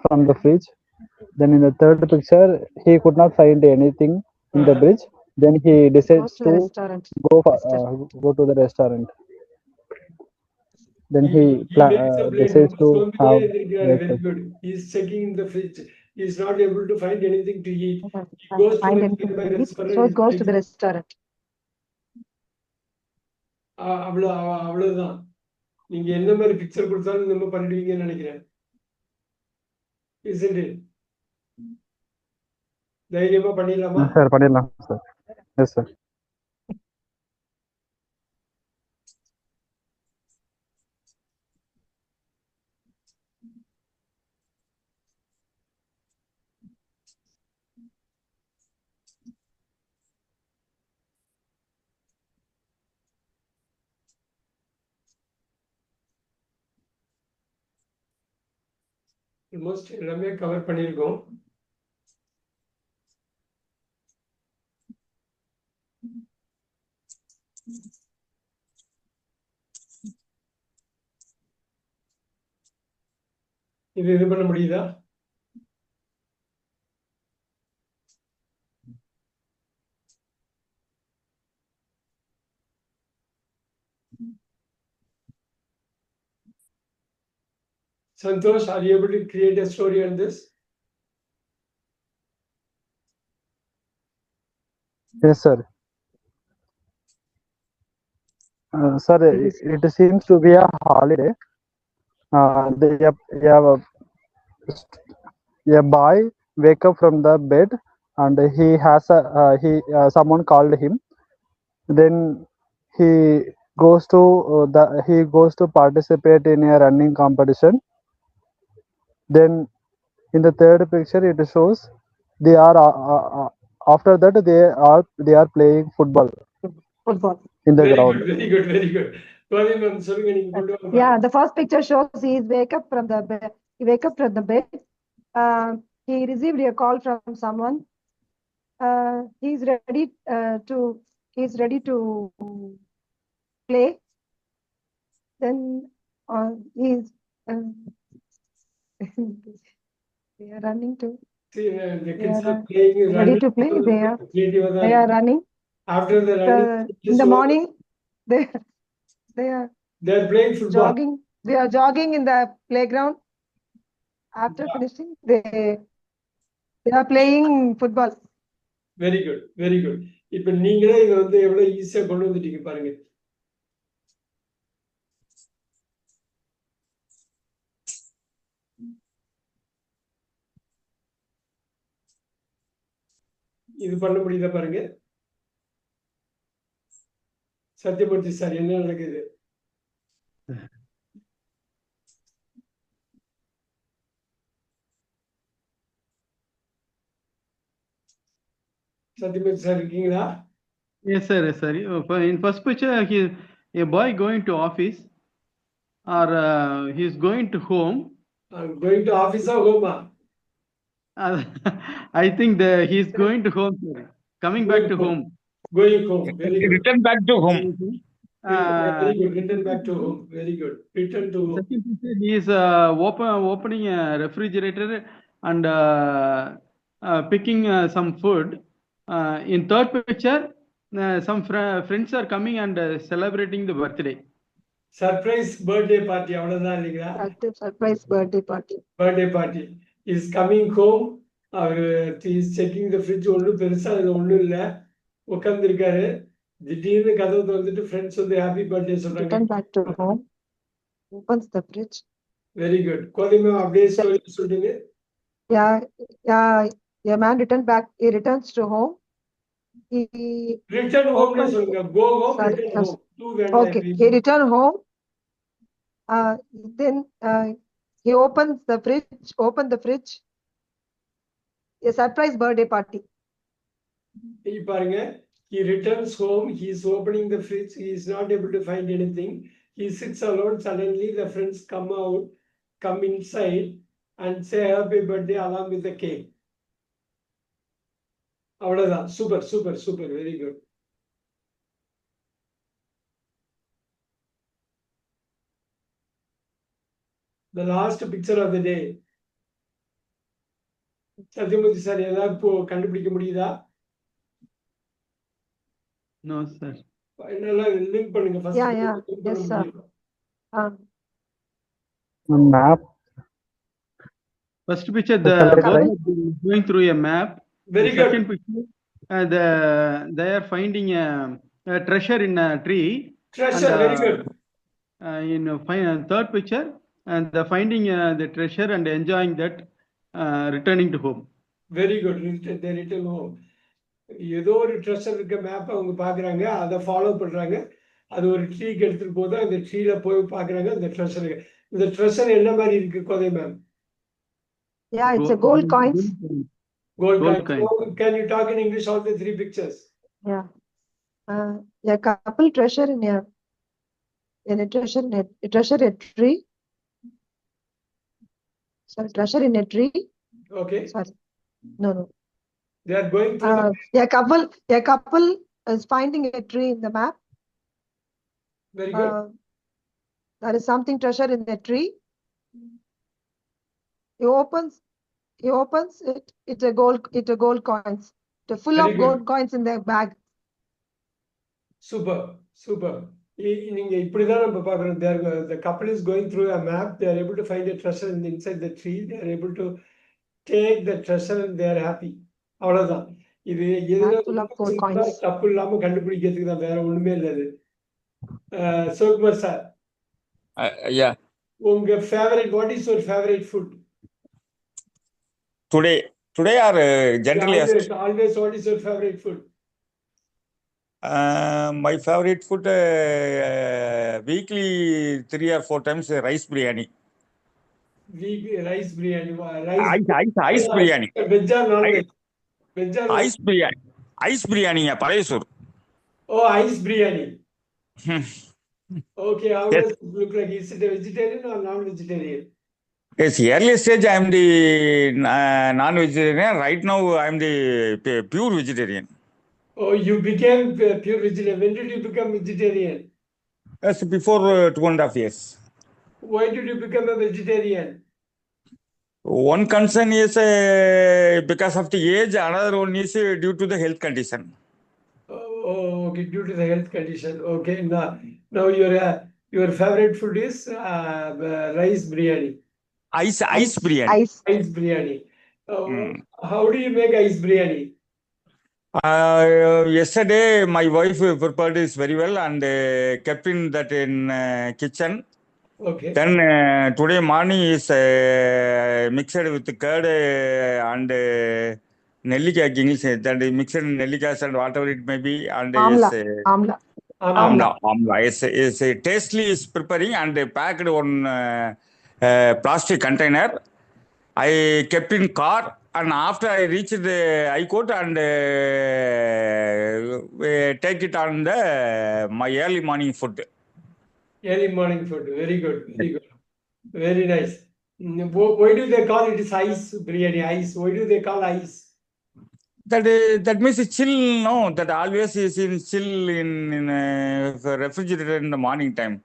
from the fridge. Then in the third picture, he could not find anything in the fridge. Then he decides Goes to the to restaurant. go to the restaurant. Then he decides to have Very breakfast. good. He is checking in the fridge. He is not able to find anything to eat. He Can't goes to find the anything nearby to eat, restaurant. so it goes to the restaurant. அவ்வளவுதான். நீங்க என்ன மாதிரி picture கொடுத்தாலும் நம்ம பண்ணிடுவீங்கன்னு நினைக்கிறேன். Isn't it? தைரியமா பண்ணிடலாமா? Sir, பண்ணிடலாம் சார். Yes sir. ஆல்மோஸ்ட் எல்லாமே கவர் பண்ணியிருக்கோம். இது பண்ண முடியுதா? Santosh, are you able to create a story on this? Yes sir. Sir, it seems to be a holiday. a boy wake up from the bed and he has someone called him. Then he goes to participate in a running competition. Then in the third picture it shows they are after that they are playing football Football. in the Very ground. good, very good, very good. Kodi ma'am, சொல்லுங்க நீங்க கொண்டு வாங்க. Yeah, the first picture shows he wake up from the bed. He wake up from the bed. He received a call from someone. He's ready to play. Then he's they are running to See, the kids Yeah, are playing, ready running. to play. creative ஆ தான் They are இருக்கு. running. After the running, In the morning, they are they are playing football. jogging. They are jogging in the playground. After finishing, they are playing football. Very good, very good. இப்ப நீங்களே இதை வந்து எவ்வளவு ஈஸியா கொண்டு வந்துட்டீங்க பாருங்க. இது பண்ண முடியுதா பாருங்க. சத்யமூர்த்தி சார் என்ன நடக்குது? சத்யமூர்த்தி சார் இருக்கீங்களா? Yes, sir. Yes, sir. In first picture, a boy going to office, or he's going to home. Going to office or home? I think he's going to home, sir. Coming back to home. Going home. Very good. Return back to home. Very good. Return back to home. Very good. Return to home. Second picture, he is opening a refrigerator and picking some food. In third picture, some friends are coming and celebrating the birthday. Surprise birthday party. அவ்வளவுதான் இல்லைங்களா? Surprise birthday party. Birthday party. Is coming home. He is checking the fridge. ஒன்றும் பெருசா அது ஒன்றும் இல்லை. உட்கார்ந்துருக்காரு. திடீர்னு கதவு திறந்துட்டு ஃப்ரெண்ட்ஸ் வந்து ஹாப்பி பர்த்டே சொல்றாங்க. Return back to home. Opens the fridge. Very good. கோதிமா அப்படியே சொல்லுங்க. A man he returns to home. He Return home னு சொல்லுங்க. Go home, return home. Okay, he return home. Then he opens the fridge. A surprise birthday party. பாருங்க. He returns home. He is opening the fridge. He is not able to find anything. He sits alone. Suddenly the friends come inside and say happy birthday along with the cake. அவ்வளவுதான். Super. Very good. The last picture of the day. Sathyamurthy sir ஏதாவது இப்போ கண்டுபிடிக்க முடியுதா? No, sir. என்னெல்லாம் link பண்ணுங்க first. Yeah. Yes, sir. Map. First picture, Correct. both are going through a map. Very The good. second picture, they are finding a treasure in a tree. Treasure. And, Very good. In third picture, and the finding the treasure and enjoying that, returning to home. Very good. They return home. ஏதோ ஒரு treasure இருக்க map அவங்க பாக்குறாங்க, அதை follow பண்றாங்க. அது ஒரு ட்ரீக்கு எடுத்துட்டு போது அந்த ட்ரீல போய் பாக்குறாங்க அந்த ட்ரெஷர். இந்த ட்ரெஷர் என்ன மாதிரி இருக்கு கோதை ma'am? Yeah, it's a gold coins. Gold Gold coin. coin. Can you talk in English all the three pictures? Yeah. A couple treasure in a treasure a tree. Sorry, treasure in a tree. Okay. Sorry. No. They are going through A couple is finding a tree in the map. very good. There is something treasure in the tree. He opens it. It's a gold coins. It's full Very of good. gold coins in the bag. Super. நீங்க இப்படிதான் நம்ம பார்க்கறோம். The couple is going through a map. They are able to find a treasure inside the tree. They are able to take the treasure and they are happy. அவ்வளவுதான். இது Full of gold coins. தப்பு இல்லாம கண்டுபிடிக்கிறதுக்கு தான், வேற ஒண்ணுமே இல்லை. அது சிவகுமார் சார். ஐயா Unga favorite, what is your favorite food? Today or generally asked? Always, what is your favorite food? My favorite food, weekly 3 or 4 times rice biryani. Rice biryani. Ice biryani. Veg or non-veg? Veg or Ice biryani. Ice biryani, Palesur. Oh, ice biryani. Okay, how does it look like? Is it a vegetarian or non-vegetarian? Yes, early stage I am the non-vegetarian. Right now I am the pure vegetarian. Oh, you became pure vegetarian. When did you become vegetarian? Yes, before 2.5 years. Why did you become a vegetarian? One concern is because of the age. Another one is due to the health condition. Oh, okay, due to the health condition. Okay, now your favorite food is rice biryani. Ice biryani. Ice. Ice biryani. How do you make ice biryani? Yesterday, my wife prepared this very well and kept in that in kitchen. Okay. Then today morning is mixed with curd and Nellika English. That is mixed Nellikas and whatever it may be, and Amla. amla. Is tastely is preparing and packed on plastic container. I kept in car, and after I reached the High Court and take it on my early morning food. Early morning food. Very good. Very good. Very nice. Why do they call it ice biryani? Ice. Why do they call ice? That means it's chill, no? That always is in chill in refrigerator in the morning time.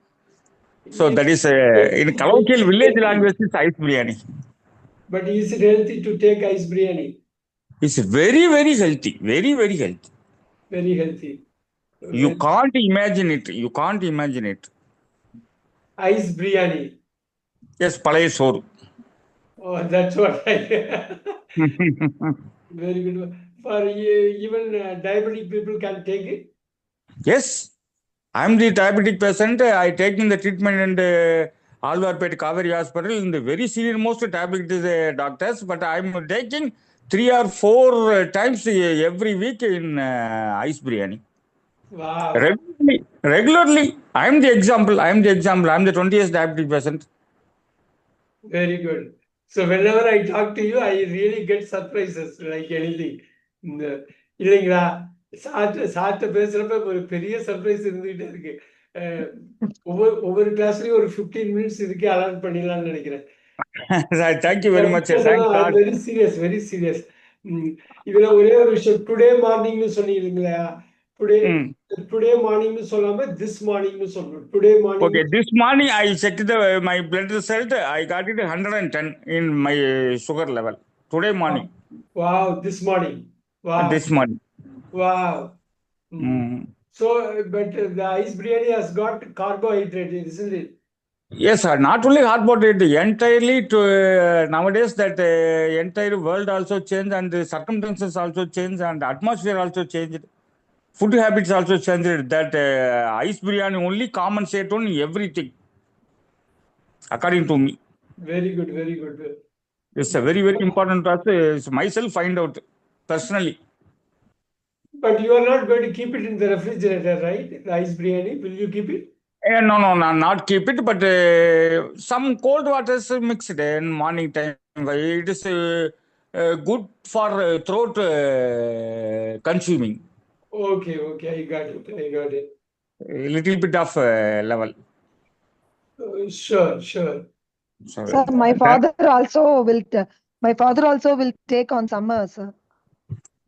So that is in colloquial village language is ice biryani. But is it healthy to take ice biryani? It's very, very healthy. Very, very healthy. Very healthy. You can't imagine it. You can't imagine it. Ice biryani. Yes, palaya soru. Oh, that's what I. Very good. For even diabetic people can take it. Yes, I'm the diabetic patient. I taking the treatment in the Alvarpet Kaveri Hospital in the very senior most diabetic doctors, but I'm taking 3 or 4 times every week in ice biryani. Wow. Regularly. I'm the example. I'm the 20 years diabetic patient. Very good. So whenever I talk to you, I really get surprises like anything. இல்லைங்களா சார்ட்ட பேசுறப்ப ஒரு பெரிய surprise இருந்துகிட்டே இருக்கு. ஒவ்வொரு கிளாஸ்லயும் ஒரு 15 minutes இதுக்கே அலாட் பண்ணிடலாம்னு நினைக்கிறேன். Thank you very much. Very serious very serious. இதுல ஒரே ஒரு விஷயம், டுடே மார்னிங்னு சொன்னீங்களா? டுடே மார்னிங்னு சொல்லாம திஸ் மார்னிங்னு சொல்லணும். Today morning. Okay, this morning I checked my blood result. I got it 110 in my sugar level. Today morning. Wow, this morning. Wow. This morning. Wow. So, but the ice biryani has got carbohydrate, isn't it? Yes, sir. Not only carbohydrate, entirely to nowadays that entire world also changed and the circumstances also changed and the atmosphere also changed. Food habits also changed. That ice biryani only common set on everything, according to me. Very good, very good. It's a very, very important to us. Myself find out personally. But you are not going to keep it in the refrigerator, right? The ice biryani, will you keep it? No, not keep it, but some cold water is mixed in morning time. It is good for throat consuming. Okay, I got it. A little bit of level. Sure. Sir, my father also will take on summer, sir.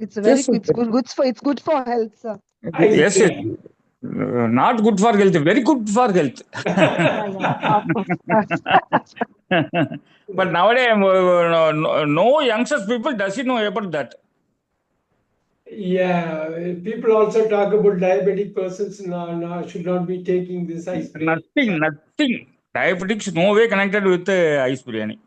It's very it's good for health, sir. Yes. Not good for health, very good for health. But nowadays, no youngsters people doesn't know about that. Yeah, people also talk about diabetic persons now should not be taking this ice biryani. Nothing. Diabetics no way connected with ice biryani.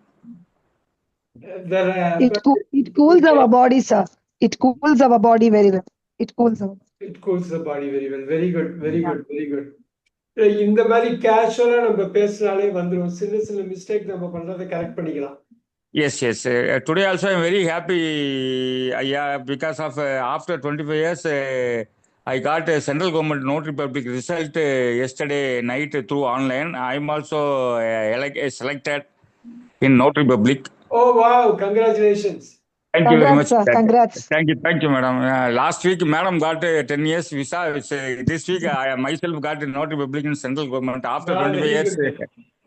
It cools our body, sir. It cools our body very well. It cools the body very well. Very good. இந்த மாதிரி கேஷுவலா நம்ம பேசினாலே வந்துரும். சின்ன சின்ன mistake நம்ம பண்றதை கரெக்ட் பண்ணிக்கலாம். Yes, yes. Today also I'm very happy, yeah, because of after 25 years, I got a central government notary public result yesterday night through online. I'm also selected in notary public. Oh wow, congratulations. Thank you very much. Congrats, sir. Congrats. Thank you, madam. Last week, madam got a 10 years visa. This week, I myself got a notary public in central government after Ah, 25 very years. good.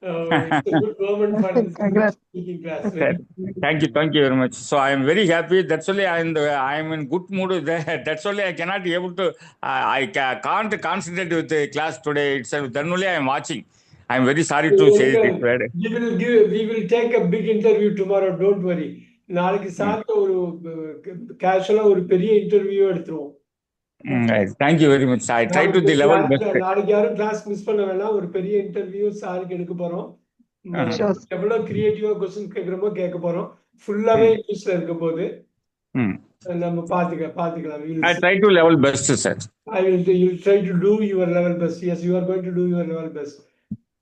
It's a good government for this Congrats. speaking class. Very good. Thank you very much. So I am very happy. That's only I am in good mood. That's only I cannot be able to. I can't concentrate with the class today itself. Then only I am watching. I am very sorry to say this word. We will take a big interview tomorrow. Don't worry. நாளைக்கு சாப்பிட்ட ஒரு கேஷுவலா ஒரு பெரிய interview எடுத்துருவோம். Thank you very much. I try to the level best. நாளைக்கு யாரும் class miss பண்ண வேணாம். ஒரு பெரிய இன்டர்வியூ சாருக்கு எடுக்க போறோம். Sure. எவ்வளவு கிரியேட்டிவா क्वेश्चन கேக்குறோமோ கேட்க போறோம். ஃபுல்லாவே இங்கிலீஷ்ல இருக்க போது நம்ம பாத்துக்கலாம். I try to level best, sir. You'll try to do your level best. Yes, you are going to do your level best.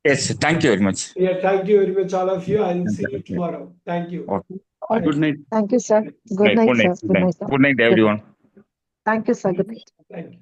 Yes, thank you very much. Yeah, thank you very much, all of you. I'll see you tomorrow. Thank you. Okay. Good night. Thank you, sir. Good night, sir. Good night, sir. Good night, everyone. Thank you, sir. Good night. Thank you.